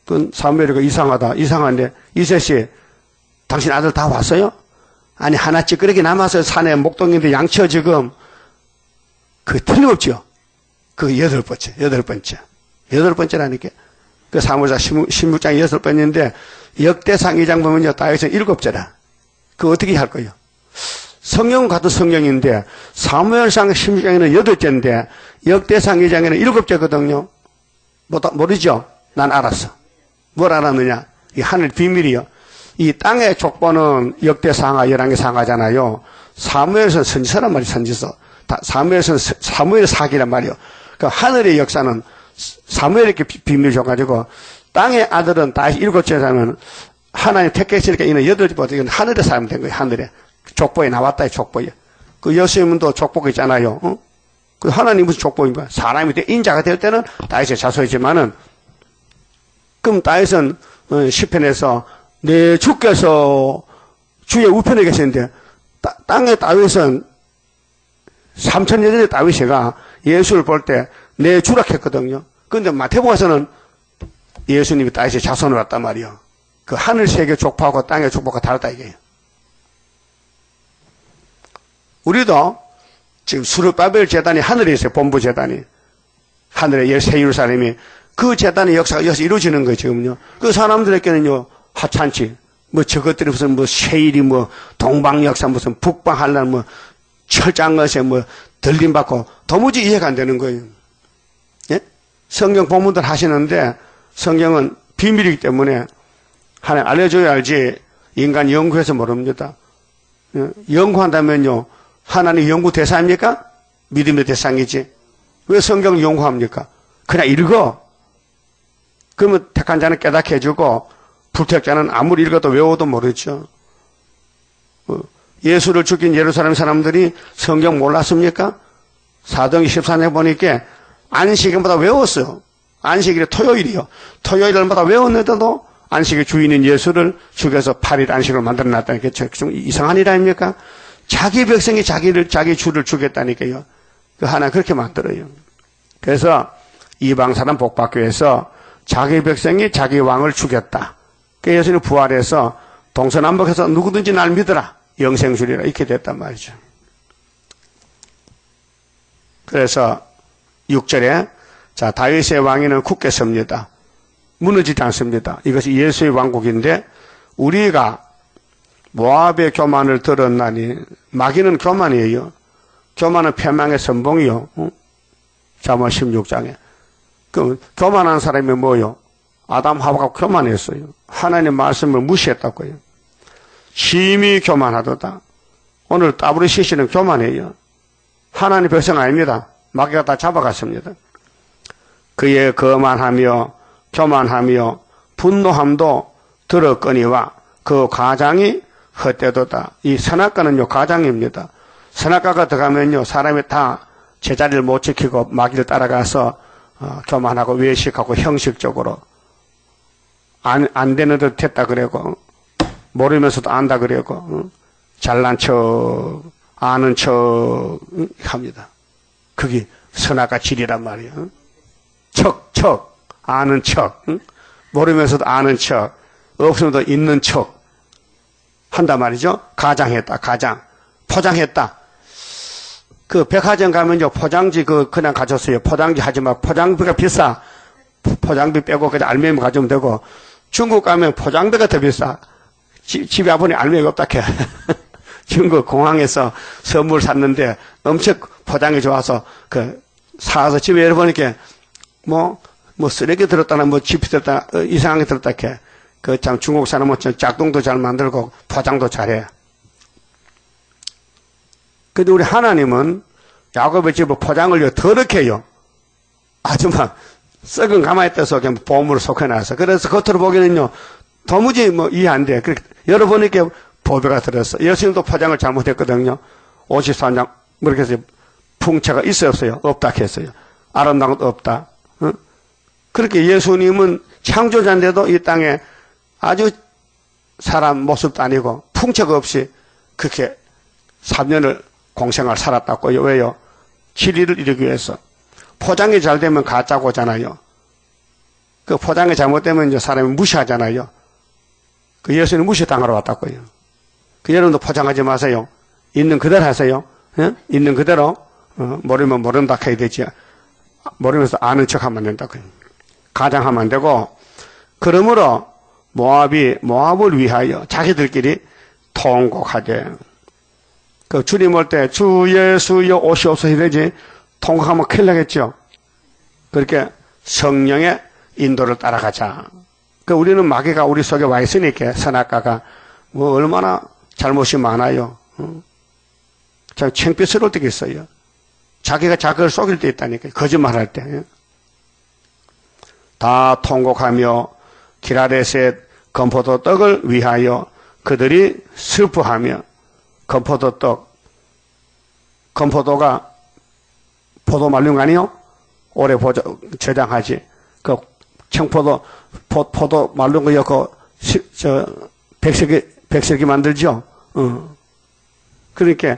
그 사무엘이가 이상하다. 이상한데 이세씨 당신 아들 다 왔어요? 아니 하나 찌끄러기 남았어요. 산에 목동인데 양치어 지금. 그 틀림없죠. 그 8번째라니까. 그 사무엘상 16장 6번인데 역대상 2장 보면요. 다윗은 7째라. 그거 어떻게 할 거예요? 성경 같은 성경인데 사무엘상 16장에는 8째인데 역대상 2장에는 7째거든요. 모르죠? 난 알았어. 뭘 알았느냐? 이 하늘 비밀이요. 이 땅의 족보는 역대상하, 열왕기 상하잖아요. 사무엘서는 선지서란 말이에요. 선지서. 사무엘서는 사무엘 사기란 말이에요. 그 하늘의 역사는 사무엘에게 비밀을 줘가지고 땅의 아들은 다시 7째라면 하나님 택했으니까 이는 8째보다 이건 하늘에 살면 된 거예요. 하늘에. 족보에 나왔다. 족보에. 그 여수님도 족보가 있잖아요. 그 하나님 무슨 족보인가? 사람이 인자가 될 때는 다윗의 자손이지만은 그럼 다윗은 시편에서 내 주께서 주의 우편에 계시는데 땅의 다윗은 3,000년 전에 다윗이가 예수를 볼 때 내 주라 했거든요. 그런데 마태복음에서는 예수님이 다윗의 자손으로 왔단 말이에요. 그 하늘 세계 족보하고 땅의 족보가 다르다 이게요. 우리도 지금 수르바벨 제단이 하늘에 있어요. 본부 제단이. 하늘에 새 예루살렘이. 그 제단의 역사가 여기서 이루어지는 거예요, 지금요. 그 사람들에게는요, 하찮지. 저것들이 무슨 세일이 동방 역사 무슨 북방 한란 철장 것에 들림받고 도무지 이해가 안 되는 거예요. 예? 성경 본문들 하시는데 성경은 비밀이기 때문에 하나님 알려줘야 알지 인간 연구해서 모릅니다. 연구한다면요, 하나님 연구 대상입니까? 믿음의 대상이지. 왜 성경을 연구합니까? 그냥 읽어. 그러면 택한 자는 깨닫게 해주고 불택자는 아무리 읽어도 외워도 모르죠. 예수를 죽인 예루살렘 사람들이 성경 몰랐습니까? 사도행전 14장 보니까 안식일마다 외웠어요. 안식일이 토요일이요. 토요일마다 외웠는데도 안식일 주인인 예수를 죽여서 8일 안식을 만들어 놨다니까 좀 이상한 일 아닙니까? 자기 백성이 자기 주를 죽였다니까요. 그 하나 그렇게 만들어요. 그래서 이방 사람 복받기 위해서 자기 백성이 자기 왕을 죽였다. 그 예수는 부활해서 동서남북해서 누구든지 날 믿어라. 영생 주리라. 이렇게 됐단 말이죠. 그래서 6절에 자, 다윗의 왕위는 굳게 섭니다. 무너지지 않습니다. 이것이 예수의 왕국인데 우리가 모압의 교만을 들었나니 마귀는 교만이에요. 교만은 패망의 선봉이요. 잠언 16장에. 그 교만한 사람이 뭐요? 아담 하와가 교만했어요. 하나님 말씀을 무시했다고요. 심히 교만하도다. 오늘 따브르시시는 교만해요. 하나님 백성 아닙니다. 마귀가 다 잡아갔습니다. 그의 거만하며 교만하며 분노함도 들었거니와 그 가장이 헛되도다. 이 선악과는요 가장입니다. 선악과가 들어가면요 사람이 다 제자리를 못 지키고 마귀를 따라가서 교만하고 외식하고 형식적으로 안 되는 듯 했다 그러고 모르면서도 안다 그러고 잘난 척 아는 척 합니다. 그게 선악과 질이란 말이에요. 척 아는 척 모르면서도 아는 척 없으면도 있는 척 한단 말이죠. 가장했다. 가장 포장했다. 그 백화점 가면요 포장지 그냥 가졌어요. 포장지 하지 마. 포장비가 비싸. 포장비 빼고 그냥 알맹이 가져오면 되고 중국 가면 포장비가 더 비싸. 집에 와보니 알맹이가 없다 캐. 중국 공항에서 선물 샀는데 엄청 포장이 좋아서 사서 집에 열어보니까 뭐 쓰레기 들었다나 지피 들었다나 이상하게 들었다 캐. 참 중국 사람은 짝꿍도 잘 만들고 포장도 잘해. 근데 우리 하나님은 야곱의 집을 포장을 더럽게 해요. 아주 막 썩은 가마에 떠서 그냥 보물을 속여놔서. 그래서 겉으로 보기에는요 도무지 이해 안 돼. 열어보니까 보배가 들었어. 예수님도 포장을 잘못했거든요. 53장 그렇게 해서 풍채가 있어요 없어요? 없다 했어요. 아름다운 것도 없다. 그렇게 예수님은 창조자인데도 이 땅에 아주 사람 모습도 아니고 풍채가 없이 그렇게 3년을 공생을 살았다고요. 왜요? 진리를 이루기 위해서. 포장이 잘 되면 가짜고잖아요. 그 포장이 잘못되면 이제 사람이 무시하잖아요. 그 예수님 무시당하러 왔다고요. 그 여러분도 포장하지 마세요. 있는 그대로 하세요. 예? 있는 그대로 모르면 모른다 해야 되지. 모르면서 아는 척하면 안 된다고요. 가장하면 안 되고 그러므로 모압을 위하여 자기들끼리 통곡하되 그 주님 올 때 주 예수여 오시옵소서 이러지 통곡하면 큰일 나겠죠. 그렇게 성령의 인도를 따라가자. 그 우리는 마귀가 우리 속에 와 있으니까 선악과가 얼마나 잘못이 많아요. 참 창피스러울 때가 있어요. 자기가 자기를 속일 때 있다니까 거짓말할 때. 다 통곡하며 기라레셋 건포도 떡을 위하여 그들이 슬퍼하며 건포도가 포도 말린 거 아니요? 오래 저장하지. 그 청포도 포도 말린 거 엮고 백설기 만들죠. 그러니까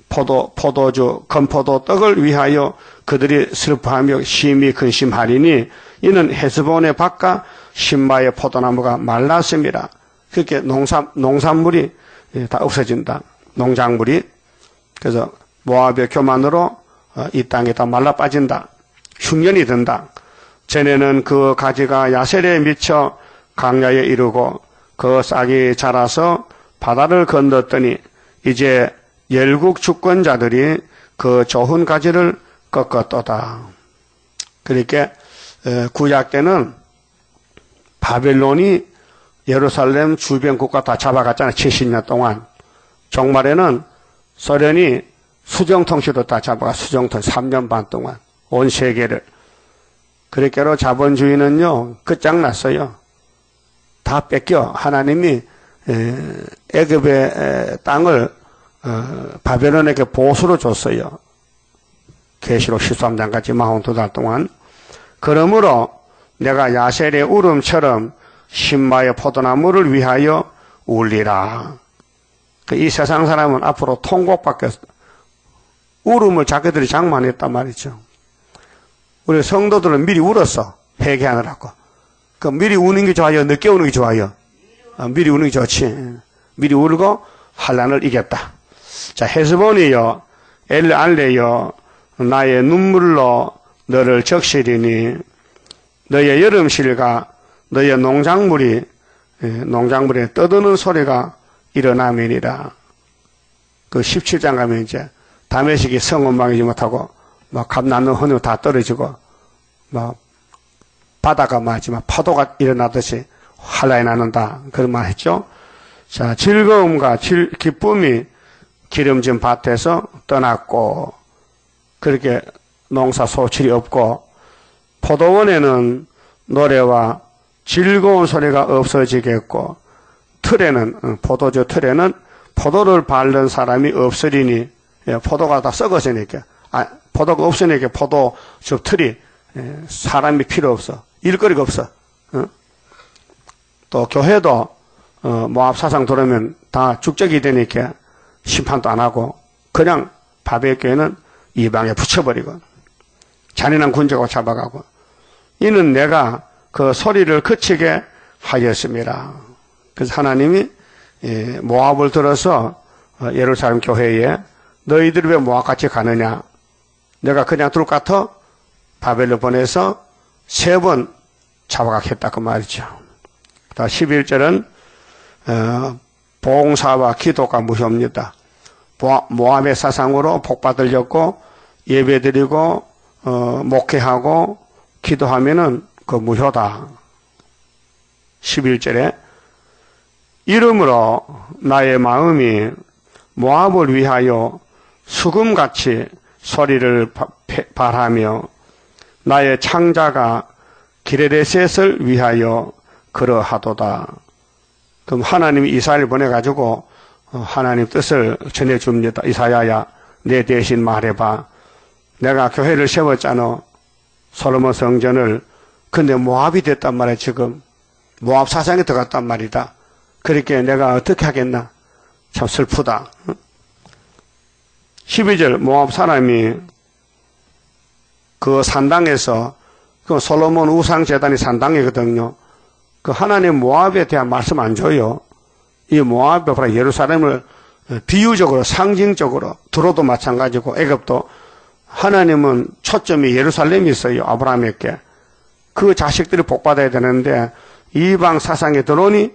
포도주 건포도 떡을 위하여 그들이 슬퍼하며 심히 근심하리니 이는 헤스본의 밭과 신바의 포도나무가 말랐습니다. 그렇게 농산물이 다 없어진다. 농작물이. 그래서 모압의 교만으로 이 땅에 다 말라 빠진다. 흉년이 든다. 전에는 그 가지가 야셀에 미쳐 강야에 이르고 그 싹이 자라서 바다를 건넜더니 이제 열국 주권자들이 그 좋은 가지를 꺾었도다. 그러니까 구약 때는 바벨론이 예루살렘 주변 국가 다 잡아갔잖아요. 70년 동안. 종말에는 소련이 수정통시도 다 잡아가 수정통 3년 반 동안 온 세계를. 그러니까 자본주의는요 끝장났어요. 다 뺏겨. 하나님이 애굽의 땅을 바벨론에게 보수로 줬어요. 계시록 13장까지 42달 동안. 그러므로 내가 야셀의 울음처럼 신마의 포도나무를 위하여 울리라. 이 세상 사람은 앞으로 통곡밖에 울음을 자기들이 장만했단 말이죠. 우리 성도들은 미리 울었어. 회개하느라고. 그 미리 우는 게 좋아요? 늦게 우는 게 좋아요? 미리 우는 게 좋지. 미리 울고 환난을 이겼다. 자, 헤스본이여 엘알레여 나의 눈물로 너를 적시리니 너의 여름실과 너의 농작물에 떠드는 소리가 일어나면이라. 그 17장 가면 이제 다메섹이 성원망이지 못하고 막 감나는 헌우 다 떨어지고 막 바다가 마지막 파도가 일어나듯이 환란이 나는다. 그런 말 했죠. 자, 즐거움과 기쁨이 기름진 밭에서 떠났고 그렇게 농사 소출이 없고 포도원에는 노래와 즐거운 소리가 없어지겠고 틀에는 포도주 틀에는 포도를 바른 사람이 없으리니 포도가 다 썩었으니까 포도가 없으니까 포도주 틀이 사람이 필요 없어. 일거리가 없어. 또 교회도 모압 사상 들으면 다 죽적이 되니까 심판도 안 하고 그냥 바벨 교회는 이방에 붙여버리고 잔인한 군주가 잡아가고 이는 내가 그 소리를 그치게 하였습니다. 그래서 하나님이 모압을 들어서 예루살렘 교회에 너희들이 왜 모압같이 가느냐 내가 그냥 둘 같아 바벨로 보내서 3번 잡아가겠다 그 말이죠. 11절은 봉사와 기도가 무효입니다. 모압의 사상으로 복받을 졌고 예배드리고 목회하고 기도하면은 그 무효다. 11절에 이름으로 나의 마음이 모압을 위하여 수금같이 소리를 발하며 나의 창자가 기레레셋을 위하여 그러하도다. 그럼 하나님이 이사야를 보내가지고 하나님 뜻을 전해줍니다. 이사야야 내 대신 말해봐. 내가 교회를 세웠잖아. 솔로몬 성전을. 근데 모압이 됐단 말이야 지금. 모압 사상에 들어갔단 말이다. 그렇게 내가 어떻게 하겠나. 참 슬프다. 12절 모압 사람이 그 산당에서 그 솔로몬 우상재단이 산당이거든요. 그 하나님 모압에 대한 말씀 안 줘요. 이 모압이 바로 예루살렘을 비유적으로 상징적으로 들어도 마찬가지고 애굽도 하나님은 초점이 예루살렘이 있어요. 아브라함에게. 그 자식들이 복받아야 되는데 이방 사상에 들어오니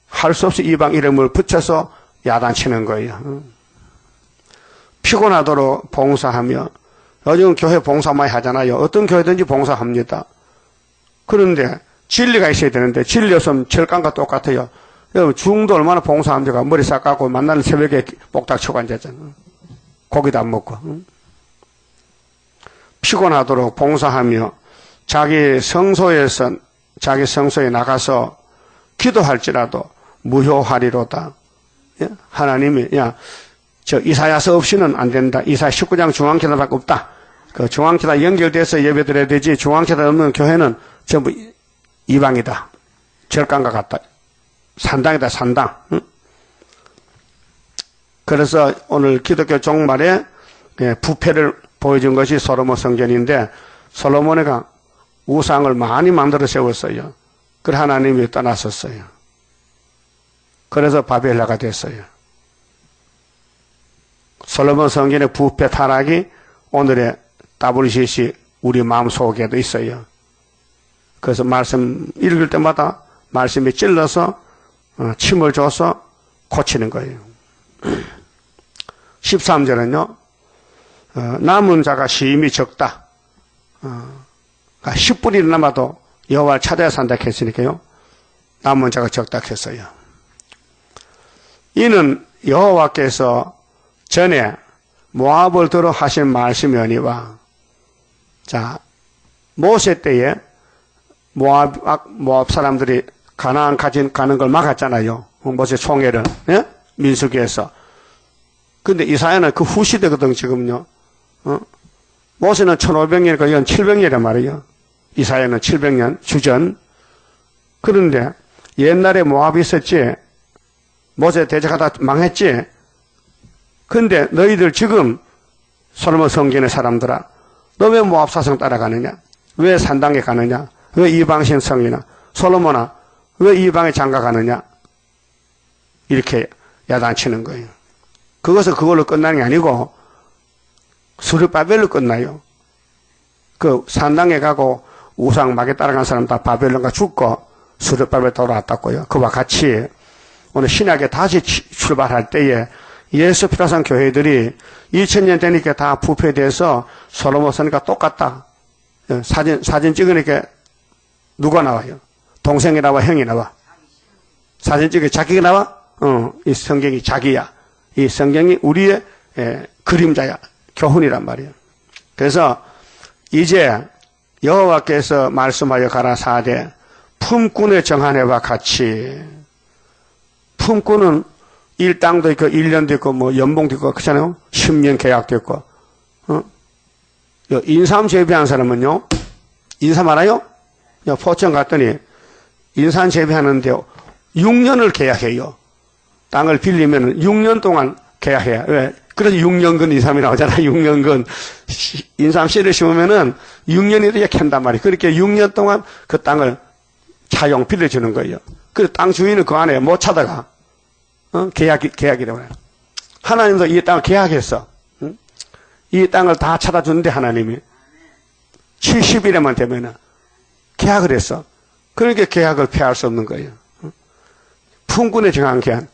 할 수 없이 이방 이름을 붙여서 야단치는 거예요. 피곤하도록 봉사하며 요즘 교회 봉사 많이 하잖아요. 어떤 교회든지 봉사합니다. 그런데 진리가 있어야 되는데 진리 없으면 철강과 똑같아요. 여러분 중도 얼마나 봉사합니까? 머리 싹 깎고 만나는 새벽에 목닥 치고 앉았잖아. 고기도 안 먹고. 피곤하도록 봉사하며 자기 성소에 나가서 기도할지라도 무효하리로다. 하나님이 이사야서 없이는 안 된다. 이사야 19장 중앙기도밖에 없다. 그 중앙기도 연결돼서 예배드려야 되지 중앙기도 없는 교회는 전부 이방이다. 절강과 같다. 산당이다. 산당. 그래서 오늘 기독교 종말에 부패를 보여준 것이 솔로몬 성전인데 솔로몬이가 우상을 많이 만들어 세웠어요. 그래 하나님이 떠났었어요. 그래서 바벨라가 됐어요. 솔로몬 성전의 부패 타락이 오늘의 WCC 우리 마음속에도 있어요. 그래서 말씀 읽을 때마다 말씀이 찔러서 침을 줘서 고치는 거예요. 13절은요. 남은 자가 심히 적다. 10분이 남아도 여호와를 찾아야 산다 했으니까요. 남은 자가 적다 했어요. 이는 여호와께서 전에 모압을 들어 하신 말씀이니와 자 모세 때에 모압 사람들이 가나안 가는 걸 막았잖아요. 모세 총회를, 예? 민수기에서. 근데 이사야는 그 후시대거든, 지금요. 모세는 1500년이니까 이건 700년이란 말이에요. 이사야는 700년 주전. 그런데 옛날에 모압이 있었지. 모세 대적하다 망했지. 근데 너희들 지금 솔로몬 성전의 사람들아, 너 왜 모압 사성 따라가느냐? 왜 산당에 가느냐? 왜 이방신 성이나 솔로몬아, 왜 이방에 장가 가느냐? 이렇게 야단치는 거예요. 그것은 그걸로 끝나는 게 아니고 스룹바벨로 끝나요. 그 산당에 가고 우상 막에 따라간 사람 다 바벨론가 죽고 스룹바벨 돌아왔다고요. 그와 같이 오늘 신약에 다시 출발할 때에 예수 피라산 교회들이 2000년 되니까 다 부패돼서 솔로몬 선과 똑같다. 사진 찍으니까 누가 나와요? 동생이 나와, 형이 나와? 사진 찍으니까 자기가 나와? 이 성경이 자기야. 이 성경이 우리의 그림자야. 교훈이란 말이에요. 그래서 이제 여호와께서 말씀하여 가라사대 품꾼의 정한해와 같이, 품꾼은 일당도 있고 1년도 있고 뭐 연봉도 있고 그렇잖아요. 10년 계약도 있고. 인삼 재배한 사람은요, 인삼 알아요? 포천 갔더니 인삼 재배하는데 6년을 계약해요. 땅을 빌리면 6년 동안 계약해요. 왜? 그래서 6년근 인삼이 나오잖아요. 6년근. 인삼 씨를 심으면은 6년이 이렇게 캔단 말이에요. 그렇게 6년 동안 그 땅을 차용 빌려주는 거예요. 그래서 땅 주인은 그 안에 못 찾아가. 계약이라고 해요. 하나님도 이 땅을 계약했어. 이 땅을 다 찾아주는데 하나님이 70일에만 되면은 계약을 했어. 그러니까 계약을 폐할 수 없는 거예요. 품꾼의 정한 계약.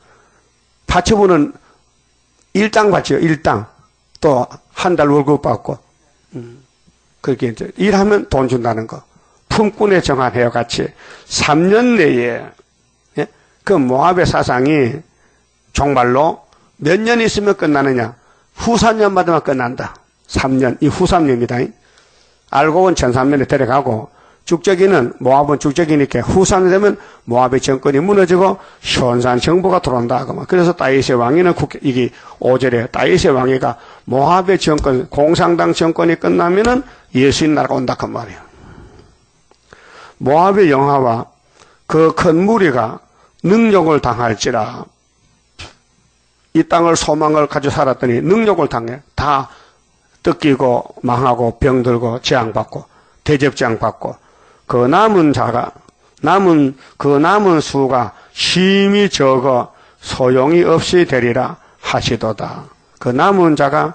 파처분은 일당 받죠. 일당. 또 한 달 월급 받고. 그렇게 이제 일하면 돈 준다는 거. 품꾼의 정한 해와 같이 3년 내에, 예? 그 모압의 사상이 정말로 몇 년 있으면 끝나느냐? 후삼년 받으면 끝난다. 3년. 이 후삼년입니다. 알고 본 전삼년에 데려가고, 죽적이는, 모압은 죽적이니까 후삼년 되면 모압의 정권이 무너지고 시온산 정부가 들어온다. 그래서 다윗의 왕위는 이게 5절에 다윗의 왕위가 모압의 정권, 공산당 정권이 끝나면은 예수님 나라가 온다. 그 말이에요. 모압의 영화와 그 큰 무리가 능욕을 당할지라, 이 땅을 소망을 가지고 살았더니 능욕을 당해. 다 뜯기고 망하고 병들고 재앙받고 대접장받고, 그 남은 수가 심히 적어 소용이 없이 되리라 하시도다. 그 남은 자가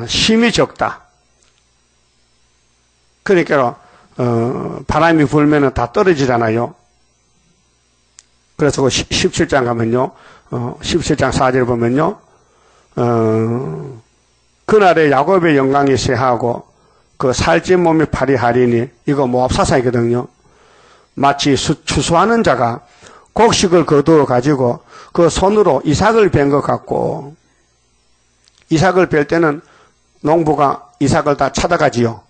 심히 적다. 그러니까 바람이 불면은 다 떨어지잖아요. 그래서 그 17장 가면요, 17장 4절 보면요, 그날에 야곱의 영광이 쇠하고 그 살찐 몸이 파리하리니, 이거 모압 사상이거든요. 마치 추수하는 자가 곡식을 거두어 가지고 그 손으로 이삭을 벤 것 같고, 이삭을 벨 때는 농부가 이삭을 다 찾아가지요.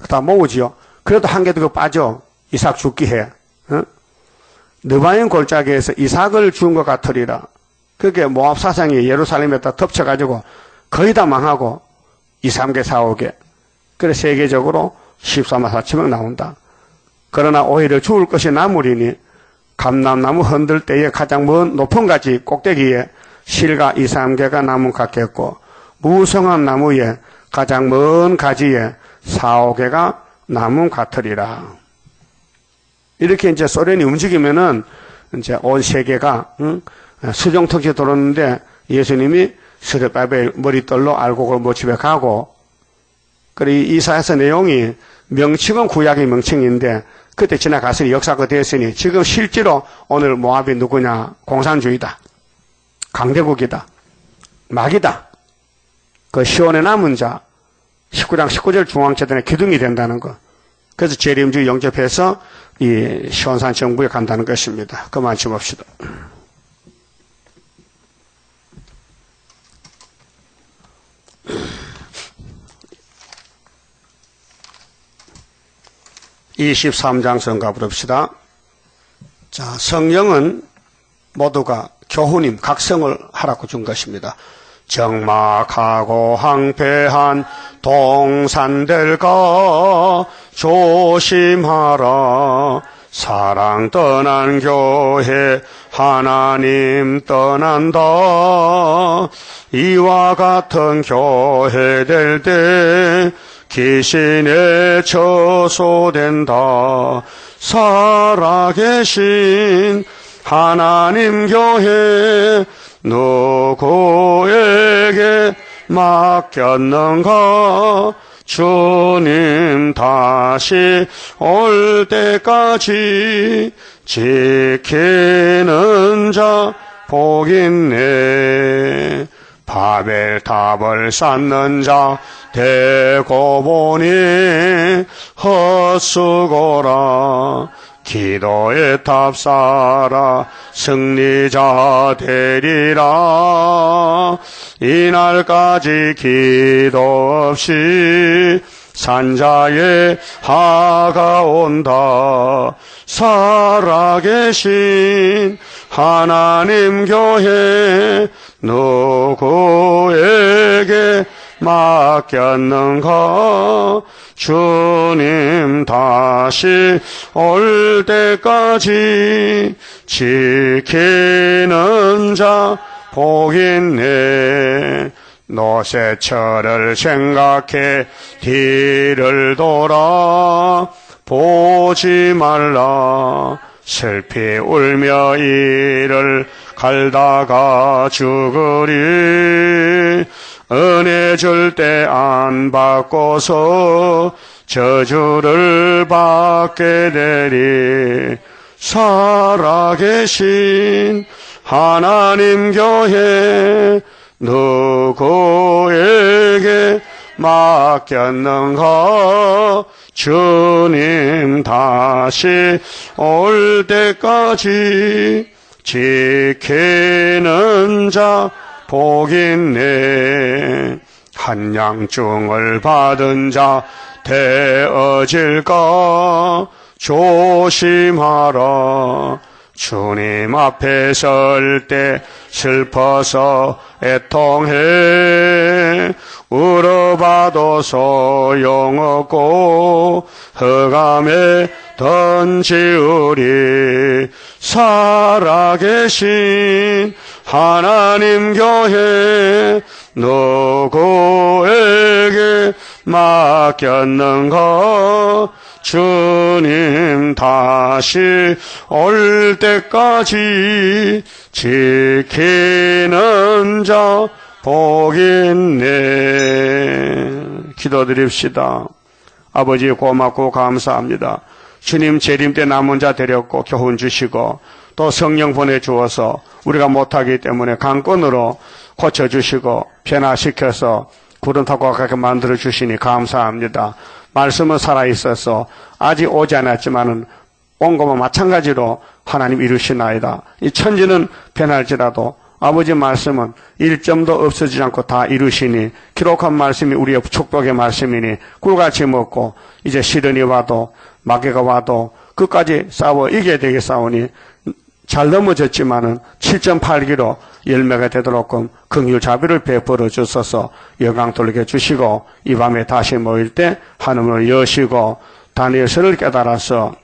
다 모으지요. 그래도 한 개도 빠져. 이삭 죽기 해. 느바임 골짜기에서 이삭을 준 것 같으리라. 그게 모압 사상이 예루살렘에다 덮쳐가지고 거의 다 망하고 2, 3개, 4, 5개. 그래 세계적으로 14만 4천 명 나온다. 그러나 오히려 죽을 것이 나무리니, 감람나무 흔들 때에 가장 먼 높은 가지 꼭대기에 실과 2, 3개가 나무 같겠고, 무성한 나무에 가장 먼 가지에 4, 5개가 나무 같으리라. 이렇게 이제 소련이 움직이면은 이제 온 세계가 수정특지 돌았는데 예수님이 스룹바벨 머리떨로 알곡을 모집해 가고, 그리고 이사야서 내용이 명칭은 구약의 명칭인데 그때 지나갔으니 역사가 되었으니 지금 실제로 오늘 모압이 누구냐? 공산주의다. 강대국이다. 마귀다. 그 시온의 남은 자 19장 19절 중앙재단의 기둥이 된다는 거. 그래서 재림주의 영접해서 이 시온산 정부에 간다는 것입니다. 그만 짚읍시다. (23장) 성가 부릅시다. 자, 성령은 모두가 교훈임 각성을 하라고 준 것입니다. 적막하고 황폐한 동산들과 조심하라. 사랑 떠난 교회 하나님 떠난다. 이와 같은 교회 될 때 귀신에 처소된다. 살아계신 하나님 교회 누구에게 맡겼는가? 주님 다시 올 때까지 지키는 자 복 있네. 바벨탑을 쌓는 자 되고 보니 헛수고라. 기도의 탑 쌓아 승리자 되리라. 이날까지 기도 없이 산자의 하가 온다. 살아계신 하나님 교회 누구에게 맡겼는가? 주님 다시 올 때까지 지키는 자 복 있네. 노새철을 생각해 뒤를 돌아 보지 말라. 슬피 울며 이를 갈다가 죽으리. 은혜 줄 때 안 받고서 저주를 받게 되리. 살아계신 하나님 교회 누구에게 맡겼는가? 주님 다시 올 때까지 지키는 자 복 있네. 한양중을 받은 자 되어질까? 조심하라. 주님 앞에 설 때 슬퍼서 애통해. 울어봐도 소용없고 흑암에 던지우리. 살아계신 하나님 교회 누구에게 맡겼는가? 주님 다시 올 때까지 지키는 자 복 있네. 기도드립시다. 아버지 고맙고 감사합니다. 주님 재림 때 남은 자 데렸고 교훈 주시고 또 성령 보내주어서 우리가 못하기 때문에 강권으로 고쳐주시고 변화시켜서 구름 타고 가게 만들어주시니 감사합니다. 말씀은 살아있어서 아직 오지 않았지만은 온 것과 마찬가지로 하나님 이루시나이다. 이 천지는 변할지라도 아버지 말씀은 일점도 없어지지 않고 다 이루시니 기록한 말씀이 우리의 축복의 말씀이니 꿀같이 먹고 이제 시련이 와도 마귀가 와도 끝까지 싸워 이겨야 되겠사오니 잘 넘어졌지만은 7.8기로 열매가 되도록끔 긍휼 자비를 베풀어 주셔서 영광 돌리게 주시고 이 밤에 다시 모일 때 하늘을 여시고 다니엘서를 깨달아서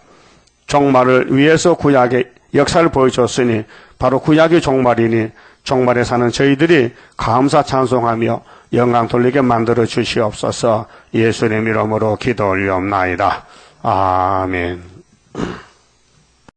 종말을 위해서 구약의 역사를 보여줬으니 바로 구약이 종말이니 종말에 사는 저희들이 감사 찬송하며 영광 돌리게 만들어 주시옵소서. 예수님 이름으로 기도 올리옵나이다. 아멘.